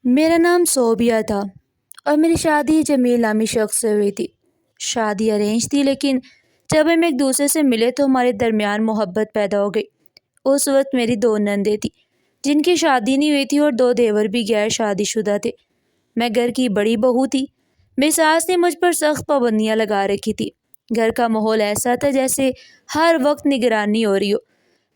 میرا نام صوبیہ تھا اور میری شادی جمیل نامی شخص سے ہوئی تھی۔ شادی ارینج تھی، لیکن جب ہم ایک دوسرے سے ملے تو ہمارے درمیان محبت پیدا ہو گئی۔ اس وقت میری 2 نندیں تھیں جن کی شادی نہیں ہوئی تھی اور 2 دیور بھی غیر شادی شدہ تھے۔ میں گھر کی بڑی بہو تھی۔ میری ساس نے مجھ پر سخت پابندیاں لگا رکھی تھی۔ گھر کا ماحول ایسا تھا جیسے ہر وقت نگرانی ہو رہی ہو۔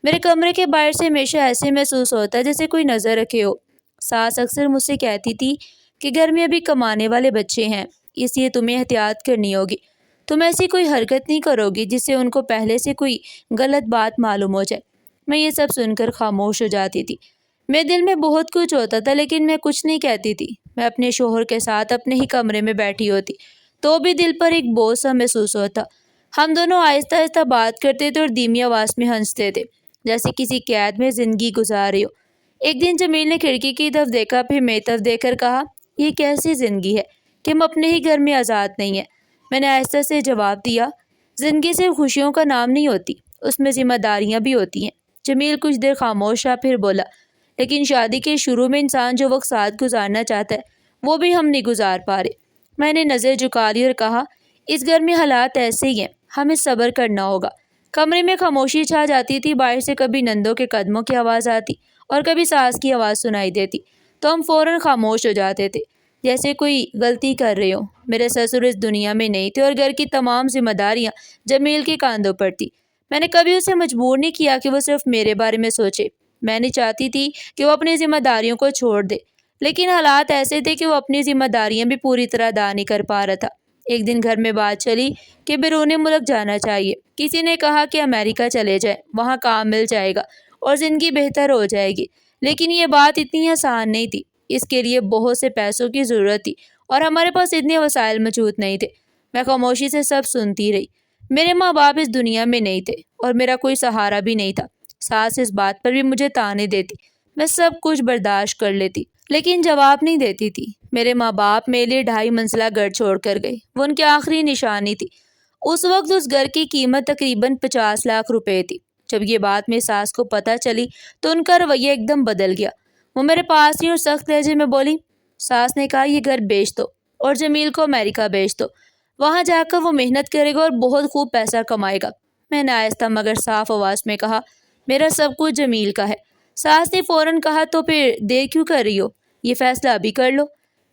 میرے کمرے کے باہر سے ہمیشہ ایسے محسوس ہوتا جیسے کوئی نظر رکھے ہو۔ ساس اکثر مجھ سے کہتی تھی کہ گھر میں ابھی کمانے والے بچے ہیں، اس لیے تمہیں احتیاط کرنی ہوگی۔ تم ایسی کوئی حرکت نہیں کرو گی جس سے ان کو پہلے سے کوئی غلط بات معلوم ہو جائے۔ میں یہ سب سن کر خاموش ہو جاتی تھی۔ میرے دل میں بہت کچھ ہوتا تھا لیکن میں کچھ نہیں کہتی تھی۔ میں اپنے شوہر کے ساتھ اپنے ہی کمرے میں بیٹھی ہوتی تو بھی دل پر ایک بوجھ سا محسوس ہوتا۔ ہم دونوں آہستہ آہستہ بات کرتے تھے اور دھیمی آواز میں ہنستے تھے، جیسے کسی قید میں زندگی گزار رہی ہو۔ ایک دن جمیل نے کھڑکی کی طرف دیکھا، پھر میری طرف دیکھ کر کہا، یہ کیسی زندگی ہے کہ ہم اپنے ہی گھر میں آزاد نہیں ہیں؟ میں نے آہستہ سے جواب دیا، زندگی صرف خوشیوں کا نام نہیں ہوتی، اس میں ذمہ داریاں بھی ہوتی ہیں۔ جمیل کچھ دیر خاموش رہا، پھر بولا، لیکن شادی کے شروع میں انسان جو وقت ساتھ گزارنا چاہتا ہے وہ بھی ہم نہیں گزار پا رہے۔ میں نے نظر جھکا لی اور کہا، اس گھر میں حالات ایسے ہی ہیں، ہمیں صبر کرنا ہوگا۔ کمرے میں خاموشی چھا جاتی تھی۔ باہر سے کبھی نندوں کے قدموں کی آواز آتی اور کبھی ساس کی آواز سنائی دیتی تو ہم فوراً خاموش ہو جاتے تھے، جیسے کوئی غلطی کر رہے ہو۔ میرے سسر اس دنیا میں نہیں تھے اور گھر کی تمام ذمہ داریاں جمیل کے کاندھوں پر تھی۔ میں نے کبھی اسے مجبور نہیں کیا کہ وہ صرف میرے بارے میں سوچے۔ میں نہیں چاہتی تھی کہ وہ اپنی ذمہ داریوں کو چھوڑ دے، لیکن حالات ایسے تھے کہ وہ اپنی ذمہ داریاں بھی پوری طرح ادا نہیں کر پا رہا تھا۔ ایک دن گھر میں بات چلی کہ بیرون ملک جانا چاہیے۔ کسی نے کہا کہ امریکہ چلے جائیں، وہاں کام مل جائے گا اور زندگی بہتر ہو جائے گی۔ لیکن یہ بات اتنی آسان نہیں تھی۔ اس کے لیے بہت سے پیسوں کی ضرورت تھی اور ہمارے پاس اتنے وسائل موجود نہیں تھے۔ میں خاموشی سے سب سنتی رہی۔ میرے ماں باپ اس دنیا میں نہیں تھے اور میرا کوئی سہارا بھی نہیں تھا۔ ساس اس بات پر بھی مجھے طعنے دیتی، میں سب کچھ برداشت کر لیتی، لیکن جواب نہیں دیتی تھی۔ میرے ماں باپ میرے لیے 2.5 منزلہ گھر چھوڑ کر گئے، وہ ان کی آخری نشانی تھی۔ اس وقت اس گھر کی قیمت تقریباً 50 لاکھ روپے تھی۔ جب یہ بات میری ساس کو پتہ چلی تو ان کا رویہ ایک دم بدل گیا۔ وہ میرے پاس ہی اور سخت لہجے میں بولی، ساس نے کہا، یہ گھر بیچ دو اور جمیل کو امریکہ بیچ دو، وہاں جا کر وہ محنت کرے گا اور بہت خوب پیسہ کمائے گا۔ میں نے آہستہ مگر صاف آواز میں کہا، میرا سب کچھ جمیل کا ہے۔ ساس نے فوراً کہا، تو پھر دیر کیوں کر رہی ہو؟ یہ فیصلہ ابھی کر لو۔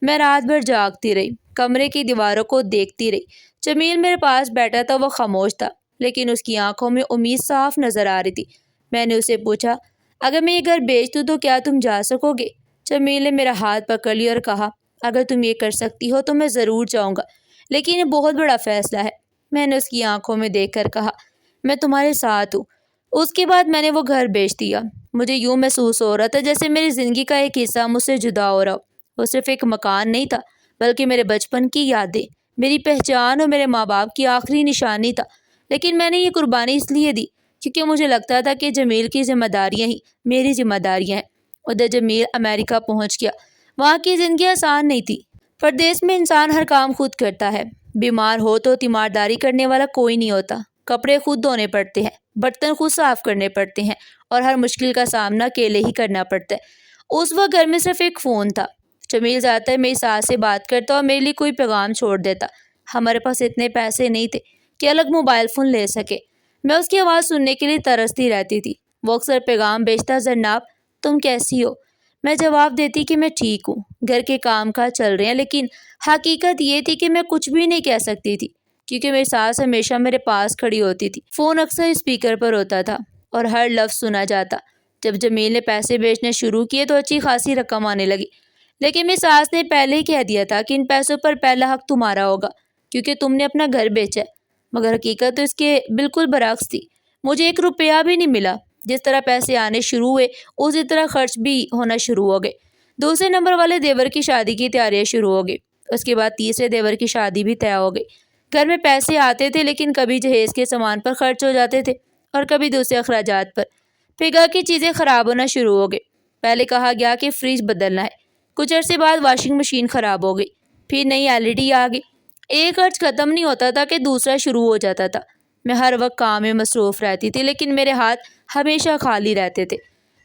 میں رات بھر جاگتی رہی، کمرے کی دیواروں کو دیکھتی رہی۔ جمیل میرے پاس بیٹھا تھا، وہ خاموش تھا، لیکن اس کی آنکھوں میں امید صاف نظر آ رہی تھی۔ میں نے اسے پوچھا، اگر میں یہ گھر بیچ دوں تو کیا تم جا سکو گے؟ جمیل نے میرا ہاتھ پکڑ لیا اور کہا، اگر تم یہ کر سکتی ہو تو میں ضرور جاؤں گا، لیکن یہ بہت بڑا فیصلہ ہے۔ میں نے اس کی آنکھوں میں دیکھ کر کہا، میں تمہارے ساتھ ہوں۔ اس کے بعد میں نے وہ گھر بیچ دیا۔ مجھے یوں محسوس ہو رہا تھا جیسے میری زندگی کا ایک حصہ مجھ سے جدا ہو رہا ہو۔ وہ صرف ایک مکان نہیں تھا، بلکہ میرے بچپن کی یادیں، میری پہچان اور میرے ماں باپ کی آخری نشانی تھا۔ لیکن میں نے یہ قربانی اس لیے دی کیونکہ مجھے لگتا تھا کہ جمیل کی ذمہ داریاں ہی میری ذمہ داریاں ہیں۔ ادھر جمیل امریکہ پہنچ گیا۔ وہاں کی زندگی آسان نہیں تھی۔ پردیس میں انسان ہر کام خود کرتا ہے۔ بیمار ہو تو تیمارداری کرنے والا کوئی نہیں ہوتا۔ کپڑے خود دھونے پڑتے ہیں، برتن خود صاف کرنے پڑتے ہیں اور ہر مشکل کا سامنا اکیلے ہی کرنا پڑتا ہے۔ اس وقت گھر میں صرف ایک فون تھا۔ جمیل زیادہ تر میری ساس سے بات کرتا اور میرے لیے کوئی پیغام چھوڑ دیتا۔ ہمارے پاس اتنے پیسے نہیں تھے کہ الگ موبائل فون لے سکے۔ میں اس کی آواز سننے کے لیے ترستی رہتی تھی۔ وہ اکثر پیغام بیچتا، زرناب تم کیسی ہو؟ میں جواب دیتی کہ میں ٹھیک ہوں، گھر کے کام کاج چل رہے ہیں، لیکن حقیقت یہ تھی کہ میں کچھ بھی نہیں کہہ سکتی تھی کیونکہ میری ساس ہمیشہ میرے پاس کھڑی ہوتی تھی۔ فون اکثر اسپیکر پر ہوتا تھا اور ہر لفظ سنا جاتا۔ جب جمیل نے پیسے بیچنے شروع کیے تو اچھی خاصی رقم آنے لگی، لیکن میری ساس نے پہلے ہی کہہ دیا تھا کہ ان پیسوں پر پہلا حق تمہارا ہوگا کیونکہ تم نے اپنا گھر بیچا ہے۔ مگر حقیقت تو اس کے بالکل برعکس تھی۔ مجھے 1 روپیہ بھی نہیں ملا۔ جس طرح پیسے آنے شروع ہوئے اسی طرح خرچ بھی ہونا شروع ہو گئے۔ دوسرے نمبر والے دیور کی شادی کی تیاریاں شروع ہو گئی۔ اس کے بعد تیسرے دیور کی شادی بھی طے ہو گئی۔ گھر میں پیسے آتے تھے لیکن کبھی جہیز کے سامان پر خرچ ہو جاتے تھے اور کبھی دوسرے اخراجات پر۔ پھر گھر کی چیزیں خراب ہونا شروع ہو گئی۔ پہلے کہا گیا کہ فریج بدلنا ہے، کچھ عرصے بعد واشنگ مشین خراب ہو گئی، پھر نئی LED آ گئی۔ ایک خرچ ختم نہیں ہوتا تھا کہ دوسرا شروع ہو جاتا تھا۔ میں ہر وقت کام میں مصروف رہتی تھی لیکن میرے ہاتھ ہمیشہ خالی رہتے تھے۔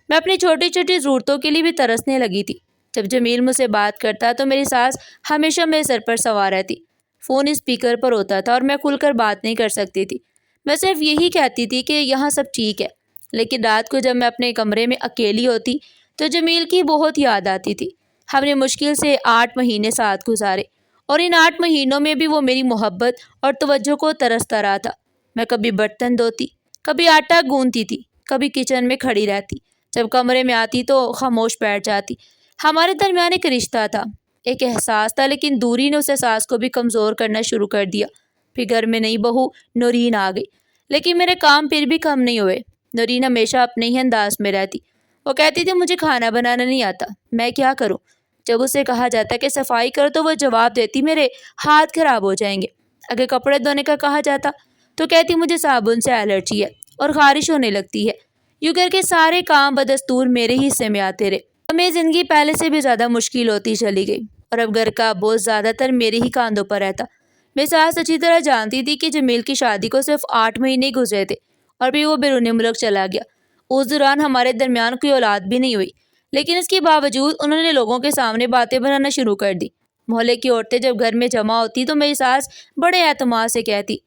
میں اپنی چھوٹی چھوٹی ضرورتوں کے لیے بھی ترسنے لگی تھی۔ جب جمیل مجھ سے بات کرتا تو میری ساس ہمیشہ میرے سر پر سوار رہتی۔ فون اسپیکر پر ہوتا تھا اور میں کھل کر بات نہیں کر سکتی تھی۔ میں صرف یہی کہتی تھی کہ یہاں سب ٹھیک ہے، لیکن رات کو جب میں اپنے کمرے میں اکیلی ہوتی تو جمیل کی بہت یاد آتی تھی۔ ہم نے مشکل سے 8 مہینے ساتھ گزارے، اور ان 8 مہینوں میں بھی وہ میری محبت اور توجہ کو ترستا رہا تھا۔ میں کبھی برتن دھوتی، کبھی آٹا گوندتی تھی، کبھی کچن میں کھڑی رہتی۔ جب کمرے میں آتی تو خاموش بیٹھ جاتی۔ ہمارے درمیان ایک رشتہ تھا، ایک احساس تھا، لیکن دوری نے اس احساس کو بھی کمزور کرنا شروع کر دیا۔ پھر گھر میں نئی بہو نورین آ گئی، لیکن میرے کام پھر بھی کم نہیں ہوئے۔ نورین ہمیشہ اپنے ہی انداز میں رہتی۔ وہ کہتی تھی مجھے کھانا بنانا نہیں آتا، میں کیا کروں؟ جب اسے کہا جاتا کہ صفائی کرو تو وہ جواب دیتی میرے ہاتھ خراب ہو جائیں گے۔ اگر کپڑے دھونے کا کہا جاتا تو کہتی مجھے صابن سے الرجی ہے اور خارش ہونے لگتی ہے۔ یوں کر کے سارے کام بدستور میرے ہی حصے میں آتے رہے۔ اب میری زندگی پہلے سے بھی زیادہ مشکل ہوتی چلی گئی، اور اب گھر کا بوجھ زیادہ تر میرے ہی کاندھوں پر رہتا۔ میری ساس اچھی طرح جانتی تھی کہ جمیل کی شادی کو صرف 8 مہینے ہی گزرے تھے اور پھر وہ بیرون ملک چلا گیا۔ اس دوران ہمارے درمیان کوئی اولاد بھی نہیں ہوئی، لیکن اس کے باوجود انہوں نے لوگوں کے سامنے باتیں بنانا شروع کر دی۔ محلے کی عورتیں جب گھر میں جمع ہوتی تو میری ساس بڑے اعتماد سے کہتی،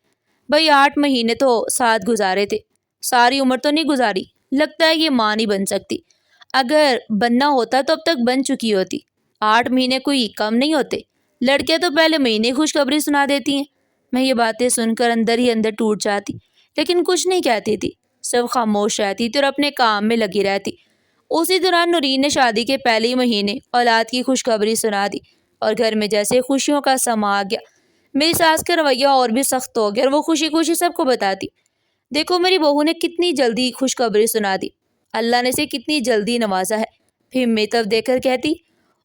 بھائی 8 مہینے تو ساتھ گزارے تھے، ساری عمر تو نہیں گزاری، لگتا ہے یہ ماں نہیں بن سکتی، اگر بننا ہوتا تو اب تک بن چکی ہوتی۔ 8 مہینے کوئی کم نہیں ہوتے، لڑکیاں تو پہلے مہینے خوشخبری سنا دیتی ہیں۔ میں یہ باتیں سن کر اندر ہی اندر ٹوٹ جاتی، لیکن کچھ نہیں کہتی تھی، سب خاموش رہتی تھی اور اپنے کام میں لگی رہتی۔ اسی دوران نورین نے شادی کے پہلے ہی مہینے اولاد کی خوشخبری سنا دی، اور گھر میں جیسے خوشیوں کا سما آ گیا۔ میری ساس کا رویہ اور بھی سخت ہو گیا اور وہ خوشی خوشی سب کو بتاتی، دیکھو میری بہو نے کتنی جلدی خوشخبری سنا دی، اللہ نے اسے کتنی جلدی نوازا ہے۔ پھر میری طرف دیکھ کر کہتی،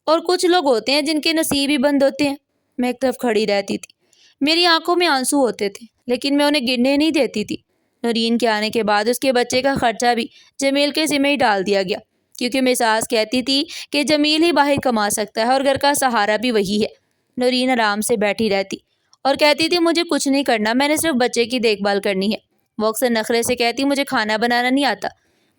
اور کچھ لوگ ہوتے ہیں جن کے نصیب ہی بند ہوتے ہیں۔ میں ایک طرف کھڑی رہتی تھی، میری آنکھوں میں آنسو ہوتے تھے، لیکن میں انہیں گرنے نہیں دیتی تھی۔ نورین کے آنے کے بعد اس کے بچے کا خرچہ بھی جمیل کے ذمہ ہی ڈال دیا گیا، کیونکہ میری ساس کہتی تھی کہ جمیل ہی باہر کما سکتا ہے اور گھر کا سہارا بھی وہی ہے۔ نورین آرام سے بیٹھی رہتی اور کہتی تھی مجھے کچھ نہیں کرنا، میں نے صرف بچے کی دیکھ بھال کرنی ہے۔ وہ اکثر نخرے سے کہتی مجھے کھانا بنانا نہیں آتا،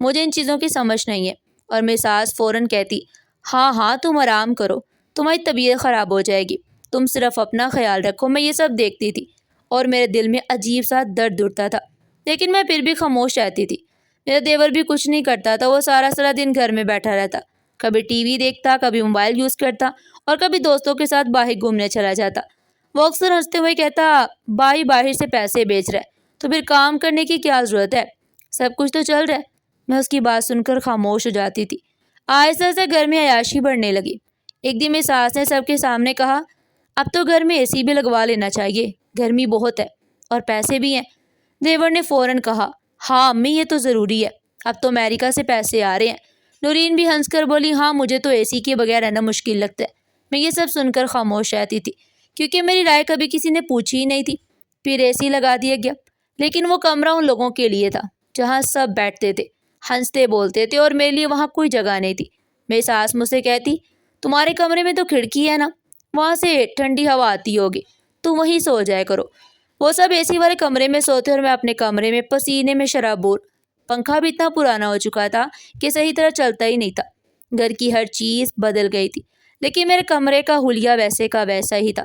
مجھے ان چیزوں کی سمجھ نہیں ہے، اور میری ساس فوراً کہتی، ہاں ہاں تم آرام کرو، تمہاری طبیعت خراب ہو جائے گی، تم صرف اپنا خیال رکھو۔ میں یہ سب دیکھتی تھی اور میرے دل میں عجیب سا درد اٹھتا تھا، لیکن میں پھر بھی خاموش رہتی تھی۔ میرا دیور بھی کچھ نہیں کرتا تھا، وہ سارا دن گھر میں بیٹھا رہتا، کبھی ٹی وی دیکھتا، کبھی موبائل یوز کرتا اور کبھی دوستوں کے ساتھ باہر گھومنے چلا جاتا۔ وہ اکثر ہنستے ہوئے کہتا، بھائی باہر سے پیسے بیچ رہا ہے تو پھر کام کرنے کی کیا ضرورت ہے، سب کچھ تو چل رہا ہے۔ میں اس کی بات سن کر خاموش ہو جاتی تھی۔ آہستہ آہستہ گھر میں عیاشی بڑھنے لگی۔ ایک دن میری ساس نے سب کے سامنے کہا، اب تو گھر میں اے سی بھی لگوا لینا چاہیے، گرمی بہت ہے اور پیسے بھی ہیں۔ دیور نے فوراً کہا، ہاں امی یہ تو ضروری ہے، اب تو امریکہ سے پیسے آ رہے ہیں۔ نورین بھی ہنس کر بولی، ہاں مجھے تو اے سی کے بغیر رہنا مشکل لگتا ہے۔ میں یہ سب سن کر خاموش رہتی تھی، کیونکہ میری رائے کبھی کسی نے پوچھی ہی نہیں تھی۔ پھر اے سی لگا دیا گیا، لیکن وہ کمرہ ان لوگوں کے لیے تھا جہاں سب بیٹھتے تھے، ہنستے بولتے تھے، اور میرے لیے وہاں کوئی جگہ نہیں تھی۔ میری ساس مجھ سے کہتی، تمہارے کمرے میں تو کھڑکی ہے نا، وہاں سے ٹھنڈی ہوا آتی ہوگی، تم وہیں سو جائے کرو۔ وہ سب اے سی والے کمرے میں سوتے اور میں اپنے کمرے میں پسینے میں شرابور۔ پنکھا بھی اتنا پرانا ہو چکا تھا کہ صحیح طرح چلتا ہی نہیں تھا۔ گھر کی ہر چیز بدل گئی تھی، لیکن میرے کمرے کا حلیہ ویسے کا ویسا ہی تھا۔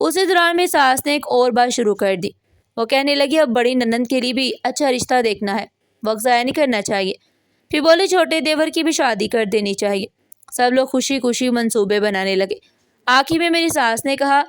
اسی دوران میری ساس نے ایک اور بات شروع کر دی۔ وہ کہنے لگی، اب بڑی نند کے لیے بھی اچھا رشتہ دیکھنا ہے، وقت ضائع نہیں کرنا چاہیے۔ پھر بولی چھوٹے دیور کی بھی شادی کر دینی چاہیے۔ سب لوگ خوشی خوشی منصوبے بنانے لگے۔ آخر میں میری ساس نے کہا،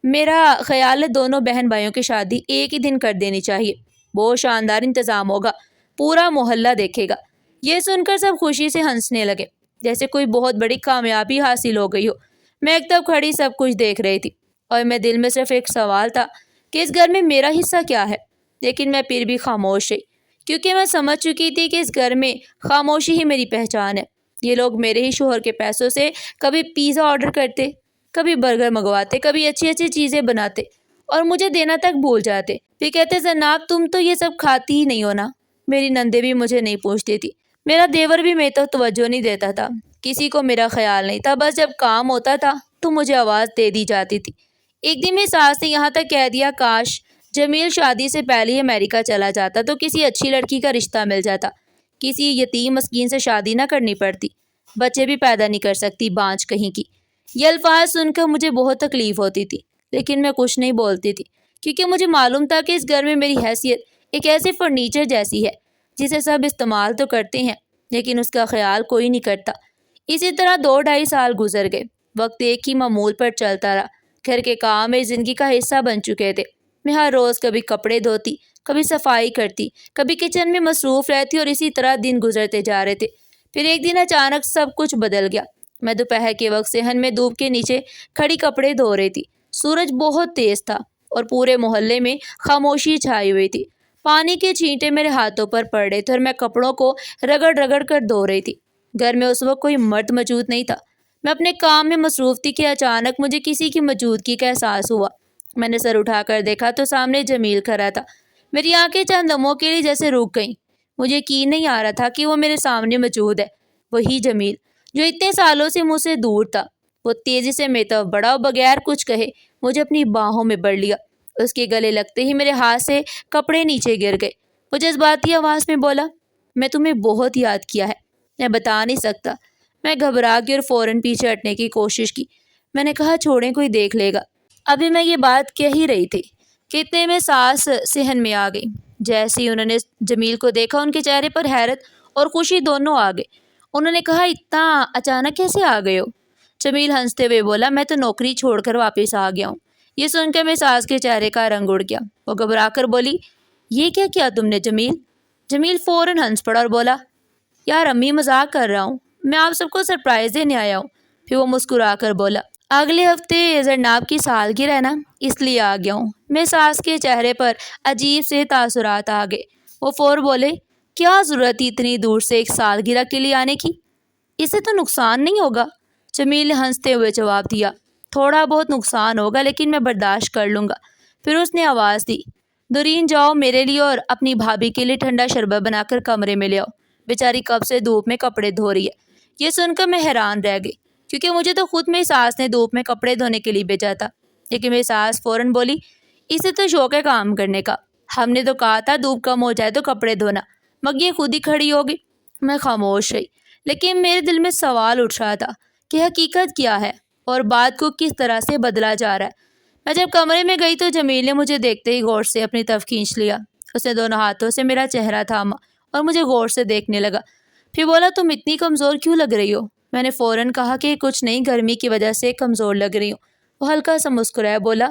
میرا خیال ہے دونوں بہن بھائیوں کی شادی ایک ہی دن کر دینی چاہیے، بہت شاندار انتظام ہوگا، پورا محلہ دیکھے گا۔ یہ سن کر سب خوشی سے ہنسنے لگے، جیسے کوئی بہت بڑی کامیابی حاصل ہو گئی ہو۔ میں ایک طرف کھڑی سب کچھ دیکھ رہی تھی، اور میرے دل میں صرف ایک سوال تھا کہ اس گھر میں میرا حصہ کیا ہے، لیکن میں پھر بھی خاموش رہی، کیونکہ میں سمجھ چکی تھی کہ اس گھر میں خاموشی ہی میری پہچان ہے۔ یہ لوگ میرے ہی شوہر کے پیسوں سے کبھی پیزا آرڈر کرتے، کبھی برگر منگواتے، کبھی اچھی اچھی چیزیں بناتے اور مجھے دینا تک بھول جاتے۔ پھر کہتے، زناب تم تو یہ سب کھاتی ہی نہیں ہو نا۔ میری نندے بھی مجھے نہیں پوچھتی تھی، میرا دیور بھی میرے تو توجہ نہیں دیتا تھا، کسی کو میرا خیال نہیں تھا، بس جب کام ہوتا تھا تو مجھے آواز دے دی جاتی تھی۔ ایک دن میری ساس نے یہاں تک کہہ دیا، کاش جمیل شادی سے پہلے ہی امریکہ چلا جاتا تو کسی اچھی لڑکی کا رشتہ مل جاتا، کسی یتیم مسکین سے شادی نہ کرنی پڑتی۔ بچے بھی پیدا نہیں کر سکتی، بانجھ کہیں کی۔ یہ الفاظ سن کر مجھے بہت تکلیف ہوتی تھی، لیکن میں کچھ نہیں بولتی تھی، کیونکہ مجھے معلوم تھا کہ اس گھر میں میری حیثیت ایک ایسے فرنیچر جیسی ہے جسے سب استعمال تو کرتے ہیں لیکن اس کا خیال کوئی نہیں کرتا۔ اسی طرح 2 ڈھائی سال گزر گئے۔ وقت ایک ہی معمول پر چلتا رہا۔ گھر کے کام میری زندگی کا حصہ بن چکے تھے۔ میں ہر روز کبھی کپڑے دھوتی، کبھی صفائی کرتی، کبھی کچن میں مصروف رہتی اور اسی طرح دن گزرتے جا رہے تھے۔ پھر ایک دن اچانک سب کچھ بدل گیا۔ میں دوپہر کے وقت صحن میں دھوپ کے نیچے کھڑی کپڑے دھو رہی تھی۔ سورج بہت تیز تھا اور پورے محلے میں خاموشی چھائی ہوئی تھی۔ پانی کے چھینٹے میرے ہاتھوں پر پڑ رہے تھے اور میں کپڑوں کو رگڑ رگڑ کر دھو رہی تھی۔ گھر میں اس وقت کوئی مرد موجود نہیں تھا۔ میں اپنے کام میں مصروف تھی کہ اچانک مجھے کسی کی موجودگی کا احساس ہوا۔ میں نے سر اٹھا کر دیکھا تو سامنے جمیل کھڑا تھا۔ میری آنکھیں چند لمحوں کے لیے جیسے رک گئیں۔ مجھے یقین نہیں آ رہا تھا کہ وہ میرے سامنے موجود ہے، وہی جمیل جو اتنے سالوں سے مجھ سے دور تھا۔ وہ تیزی سے میری طرف بڑھا اور بغیر کچھ کہے مجھے اپنی باہوں میں بڑھ لیا۔ اس کے گلے لگتے ہی میرے ہاتھ سے کپڑے نیچے گر گئے۔ وہ جذباتی آواز میں بولا، میں تمہیں بہت یاد کیا ہے، میں بتا نہیں سکتا۔ میں گھبرا گئی اور فوراً پیچھے ہٹنے کی کوشش کی۔ میں نے کہا، چھوڑیں، کوئی دیکھ لے گا۔ ابھی میں یہ بات کہہ ہی رہی تھی کہ اتنے میں ساس صحن میں آ گئی۔ جیسے ہی انہوں نے جمیل کو دیکھا، ان کے چہرے پر حیرت اور خوشی دونوں آ گئے۔ انہوں نے کہا، اتنا اچانک کیسے آ گئے ہو؟ جمیل ہنستے ہوئے بولا، میں تو نوکری چھوڑ کر واپس آ گیا ہوں۔ یہ سن کر میری ساس کے چہرے کا رنگ اڑ گیا۔ وہ گھبرا کر بولی، یہ کیا کیا تم نے جمیل؟ جمیل فوراً ہنس پڑا اور بولا، یار امی، مذاق کر رہا ہوں، میں آپ سب کو سرپرائز دینے آیا ہوں۔ پھر وہ مسکرا کر بولا، اگلے ہفتے زرناب کی سالگرہ ہے نا، اس لیے آ گیا ہوں۔ میرے ساس کے چہرے پر عجیب سے تاثرات آ گئے۔ وہ فوراً بولے، کیا ضرورت تھی اتنی دور سے ایک سالگرہ کے لیے آنے کی؟ اس سے تو نقصان نہیں ہوگا؟ جمیل نے ہنستے ہوئے جواب دیا، تھوڑا بہت نقصان ہوگا لیکن میں برداشت کر لوں گا۔ پھر اس نے آواز دی، دورین جاؤ، میرے لیے اور اپنی بھابھی کے لیے ٹھنڈا شربت بنا کر کمرے میں لے آؤ، بیچاری کب سے دھوپ میں کپڑے دھو رہی ہے۔ یہ سن کر میں حیران رہ گئی، کیونکہ مجھے تو خود میری ساس نے دھوپ میں کپڑے دھونے کے لیے بھیجا تھا۔ لیکن میری ساس فوراً بولی، اسے تو شوق ہے کام کرنے کا، ہم نے تو کہا تھا دھوپ کم ہو جائے تو کپڑے دھونا، مگر یہ خود ہی کھڑی ہوگی۔ میں خاموش رہی، لیکن میرے دل میں سوال اٹھ رہا تھا کہ حقیقت کیا ہے اور بات کو کس طرح سے بدلا جا رہا ہے۔ میں جب کمرے میں گئی تو جمیل نے مجھے دیکھتے ہی غور سے اپنی طرف کھینچ لیا۔ اس نے دونوں ہاتھوں سے میرا چہرہ تھاما اور مجھے غور سے دیکھنے لگا۔ پھر بولا، تم اتنی کمزور کیوں لگ رہی ہو؟ میں نے فوراً کہا کہ کچھ نہیں، گرمی کی وجہ سے کمزور لگ رہی ہوں۔ وہ ہلکا سا مسکرایا، بولا،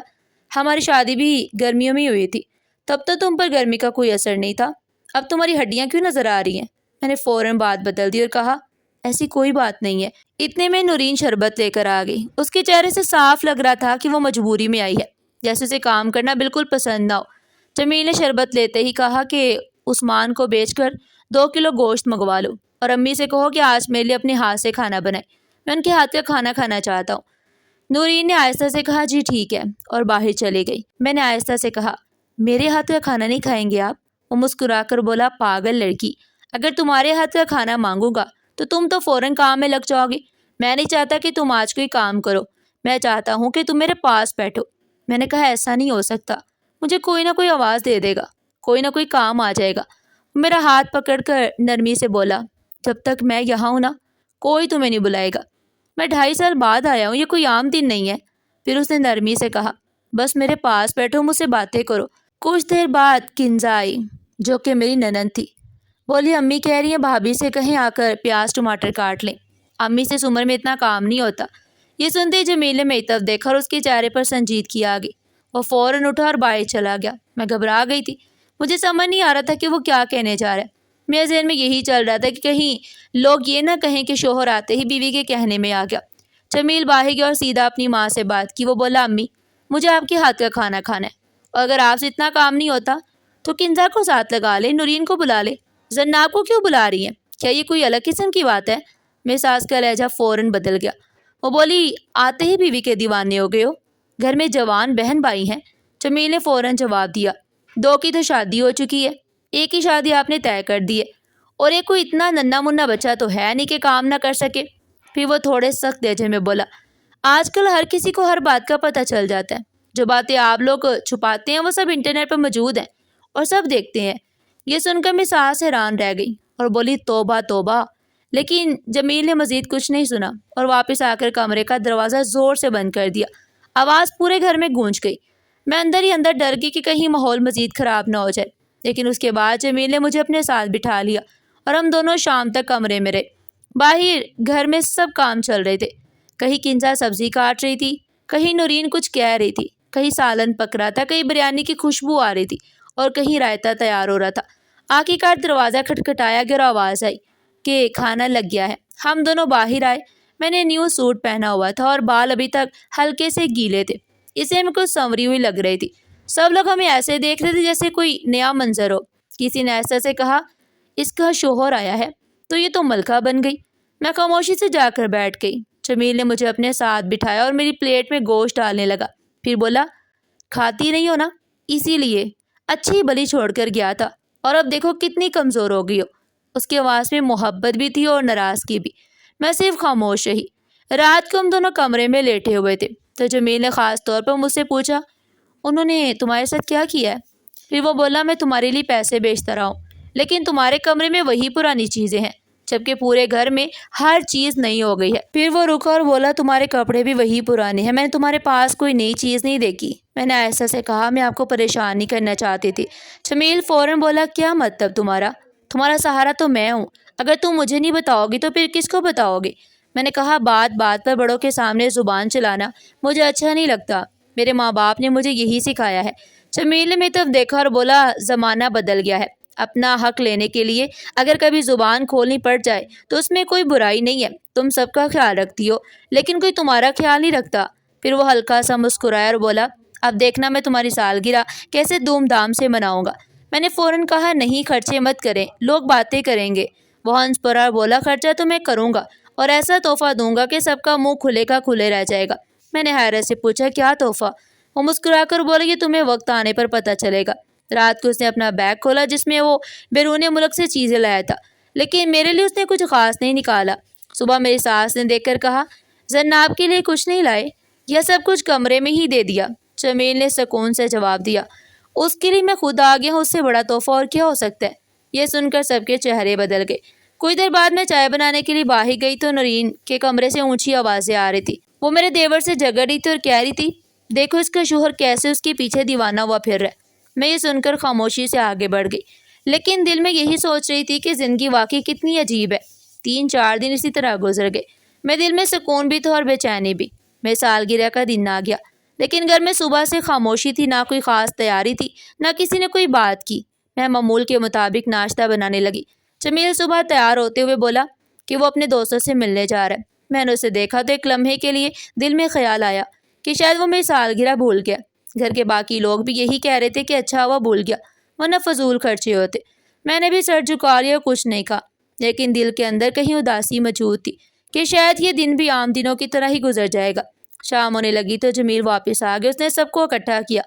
ہماری شادی بھی گرمیوں میں ہی ہوئی تھی، تب تو تم پر گرمی کا کوئی اثر نہیں تھا، اب تمہاری ہڈیاں کیوں نظر آ رہی ہیں؟ میں نے فوراً بات بدل دی اور کہا، ایسی کوئی بات نہیں ہے۔ اتنے میں نورین شربت لے کر آ گئی۔ اس کے چہرے سے صاف لگ رہا تھا کہ وہ مجبوری میں آئی ہے، جیسے اسے کام کرنا بالکل پسند نہ ہو۔ جمیل نے شربت لیتے ہی کہا کہ عثمان کو بیچ کر 2 کلو گوشت منگوا لو اور امی سے کہو کہ آج میرے لیے اپنے ہاتھ سے کھانا بنائے، میں ان کے ہاتھ کا کھانا کھانا چاہتا ہوں۔ نورین نے آہستہ سے کہا، جی ٹھیک ہے، اور باہر چلی گئی۔ میں نے آہستہ سے کہا، میرے ہاتھ کا کھانا نہیں کھائیں گے آپ؟ وہ مسکرا کر بولا، پاگل لڑکی، اگر تمہارے ہاتھ کا کھانا مانگوں گا تو تم تو فوراً کام میں لگ جاؤ گی۔ میں نہیں چاہتا کہ تم آج کوئی کام کرو، میں چاہتا ہوں کہ تم میرے پاس بیٹھو۔ میں نے کہا، ایسا نہیں ہو سکتا، مجھے کوئی نہ کوئی آواز دے دے گا، کوئی نہ کوئی کام آ جائے گا۔ میرا ہاتھ پکڑ کر نرمی سے بولا، جب تک میں یہاں ہوں نا، کوئی تمہیں نہیں بلائے گا، میں 2.5 سال بعد آیا ہوں، یہ کوئی عام دن نہیں ہے۔ پھر اس نے نرمی سے کہا، بس میرے پاس بیٹھو، مجھ سے باتیں کرو۔ کچھ دیر بعد کنزا آئی، جو کہ میری ننند تھی۔ بولی، امی کہہ رہی ہیں بھابھی سے کہیں آ کر پیاز ٹماٹر کاٹ لیں، امی سے اس عمر میں اتنا کام نہیں ہوتا۔ یہ سنتے ہی جمیل نے میری طرف دیکھا اور اس کے چہرے پر سنجیدگی آ گئی۔ وہ فوراً اٹھا اور باہر چلا گیا۔ میں گھبرا گئی تھی، مجھے سمجھ نہیں آ رہا تھا کہ وہ کیا کہنے جا رہا ہے۔ میرے ذہن میں یہی چل رہا تھا کہ کہیں لوگ یہ نہ کہیں کہ شوہر آتے ہی بیوی کے کہنے میں آ گیا۔ جمیل باہر گیا اور سیدھا اپنی ماں سے بات کی۔ وہ بولا، امی، مجھے آپ کے ہاتھ کا کھانا کھانا ہے، اور اگر آپ سے اتنا کام نہیں ہوتا تو کنزا کو ساتھ لگا لے، نورین کو بلا لے، زناب کو کیوں بلا رہی ہیں؟ کیا یہ کوئی الگ قسم کی بات ہے؟ میری ساس کا لہجہ فوراً بدل گیا۔ وہ بولی، آتے ہی بیوی کے دیوانے ہو گئے ہو؟ گھر میں جوان بہن بھائی ہیں۔ جمیل نے فوراً جواب دیا، 2 کی تو شادی ہو چکی ہے، 1 کی شادی آپ نے طے کر دی ہے، اور ایک کوئی اتنا ننھا منا بچہ تو ہے نہیں کہ کام نہ کر سکے۔ پھر وہ تھوڑے سخت لہجے میں بولا، آج کل ہر کسی کو ہر بات کا پتہ چل جاتا ہے، جو باتیں آپ لوگ چھپاتے ہیں وہ سب انٹرنیٹ پر موجود ہیں اور سب دیکھتے ہیں۔ یہ سن کر میری ساس حیران رہ گئی اور بولی، توبہ توبہ، لیکن جمیل نے مزید کچھ نہیں سنا اور واپس آ کر کمرے کا دروازہ زور سے بند کر دیا۔ آواز پورے گھر میں گونج گئی۔ میں اندر ہی اندر ڈر گئی کہ کہیں ماحول مزید خراب نہ ہو جائے، لیکن اس کے بعد جمیل نے مجھے اپنے ساتھ بٹھا لیا اور ہم دونوں شام تک کمرے میں رہے۔ باہر گھر میں سب کام چل رہے تھے، کہیں کنزا سبزی کاٹ رہی تھی، کہیں نورین کچھ کہہ رہی تھی، کہیں سالن پک رہا تھا، کہیں بریانی کی خوشبو آ رہی تھی اور کہیں رائتا تیار ہو رہا تھا۔ آخر دروازہ کھٹکھٹایا گیا اور آواز آئی کہ کھانا لگ گیا ہے۔ ہم دونوں باہر آئے۔ میں نے نیو سوٹ پہنا ہوا تھا اور بال ابھی تک ہلکے سے گیلے تھے، اسے میں کچھ سنوری ہوئی لگ رہی تھی۔ سب لوگ ہمیں ایسے دیکھ رہے تھے جیسے کوئی نیا منظر ہو۔ کسی نے ایسا سے کہا، اس کا شوہر آیا ہے تو یہ تو ملکہ بن گئی۔ میں خاموشی سے جا کر بیٹھ گئی۔ جمیل نے مجھے اپنے ساتھ بٹھایا اور میری پلیٹ میں گوشت ڈالنے لگا، پھر بولا، کھاتی نہیں ہو نا، اسی لیے اچھی بلی چھوڑ کر گیا تھا اور اب دیکھو کتنی کمزور ہو گئی ہو۔ اس کے آواز میں محبت بھی تھی اور ناراضگی بھی۔ میں صرف خاموش رہی۔ رات کو ہم دونوں کمرے میں لیٹے ہوئے تھے تو جمیل نے خاص طور پر مجھ سے پوچھا، انہوں نے تمہارے ساتھ کیا کیا ہے؟ پھر وہ بولا، میں تمہارے لیے پیسے بیچتا رہا ہوں، لیکن تمہارے کمرے میں وہی پرانی چیزیں ہیں، جبکہ پورے گھر میں ہر چیز نئی ہو گئی ہے۔ پھر وہ رکا اور بولا، تمہارے کپڑے بھی وہی پرانے ہیں، میں نے تمہارے پاس کوئی نئی چیز نہیں دیکھی۔ میں نے ایسا سے کہا، میں آپ کو پریشان نہیں کرنا چاہتی تھی۔ جمیل فوراً بولا، کیا مطلب تمہارا سہارا تو میں ہوں، اگر تم مجھے نہیں بتاؤ گی تو پھر کس کو بتاؤ گے؟ میں نے کہا، بات بات پر بڑوں کے سامنے زبان چلانا مجھے اچھا نہیں لگتا، میرے ماں باپ نے مجھے یہی سکھایا ہے۔ جمیل نے میری طرف دیکھا اور بولا، زمانہ بدل گیا ہے، اپنا حق لینے کے لیے اگر کبھی زبان کھولنی پڑ جائے تو اس میں کوئی برائی نہیں ہے، تم سب کا خیال رکھتی ہو لیکن کوئی تمہارا خیال نہیں رکھتا۔ پھر وہ ہلکا سا مسکرایا اور بولا، اب دیکھنا میں تمہاری سالگرہ کیسے دھوم دھام سے مناؤں گا۔ میں نے فوراً کہا، نہیں، خرچے مت کریں، لوگ باتیں کریں گے۔ وہ ہنس پڑا اور بولا، خرچہ تو میں کروں گا اور ایسا تحفہ دوں گا کہ سب کا منہ کھلے کا کھلے رہ جائے گا۔ میں نے حیرت سے پوچھا، کیا تحفہ؟ وہ مسکرا کر بولا، یہ تمہیں وقت آنے پر پتہ چلے گا۔ رات کو اس نے اپنا بیگ کھولا جس میں وہ بیرون ملک سے چیزیں لایا تھا، لیکن میرے لیے اس نے کچھ خاص نہیں نکالا۔ صبح میری ساس نے دیکھ کر کہا، زناب کے لیے کچھ نہیں لائے؟ یہ سب کچھ کمرے میں ہی دے دیا۔ جمیل نے سکون سے جواب دیا، اس کے لیے میں خود آ گیا ہوں، اس سے بڑا تحفہ اور کیا ہو سکتا ہے؟ یہ سن کر سب کے چہرے بدل گئے۔ کچھ دیر بعد میں چائے بنانے کے لیے باہر گئی تو نورین کے کمرے سے اونچی آوازیں آ رہی تھی۔ وہ میرے دیور سے جھگڑ رہی تھی اور کہہ رہی تھی، دیکھو اس کا شوہر کیسے اس کے پیچھے دیوانہ ہوا پھر رہا ہے۔ میں یہ سن کر خاموشی سے آگے بڑھ گئی، لیکن دل میں یہی سوچ رہی تھی کہ زندگی واقعی کتنی عجیب ہے۔ 3-4 دن اسی طرح گزر گئے۔ میں دل میں سکون بھی تھا اور بے چینی بھی۔ میری سالگرہ کا دن آ گیا، لیکن گھر میں صبح سے خاموشی تھی، نہ کوئی خاص تیاری تھی، نہ کسی نے کوئی بات کی۔ میں معمول کے مطابق ناشتہ بنانے لگی۔ جمیل صبح تیار ہوتے ہوئے بولا کہ وہ اپنے دوستوں سے ملنے جا رہا ہے۔ میں نے اسے دیکھا تو ایک لمحے کے لیے دل میں خیال آیا کہ شاید وہ میری سالگرہ بھول گیا۔ گھر کے باقی لوگ بھی یہی کہہ رہے تھے کہ اچھا ہوا بھول گیا، ورنہ فضول خرچے ہوتے۔ میں نے بھی سر جھکا لیا اور کچھ نہیں کہا، لیکن دل کے اندر کہیں اداسی موجود تھی کہ شاید یہ دن بھی عام دنوں کی طرح ہی گزر جائے گا۔ شام ہونے لگی تو جمیل واپس آ گیا۔ اس نے سب کو اکٹھا کیا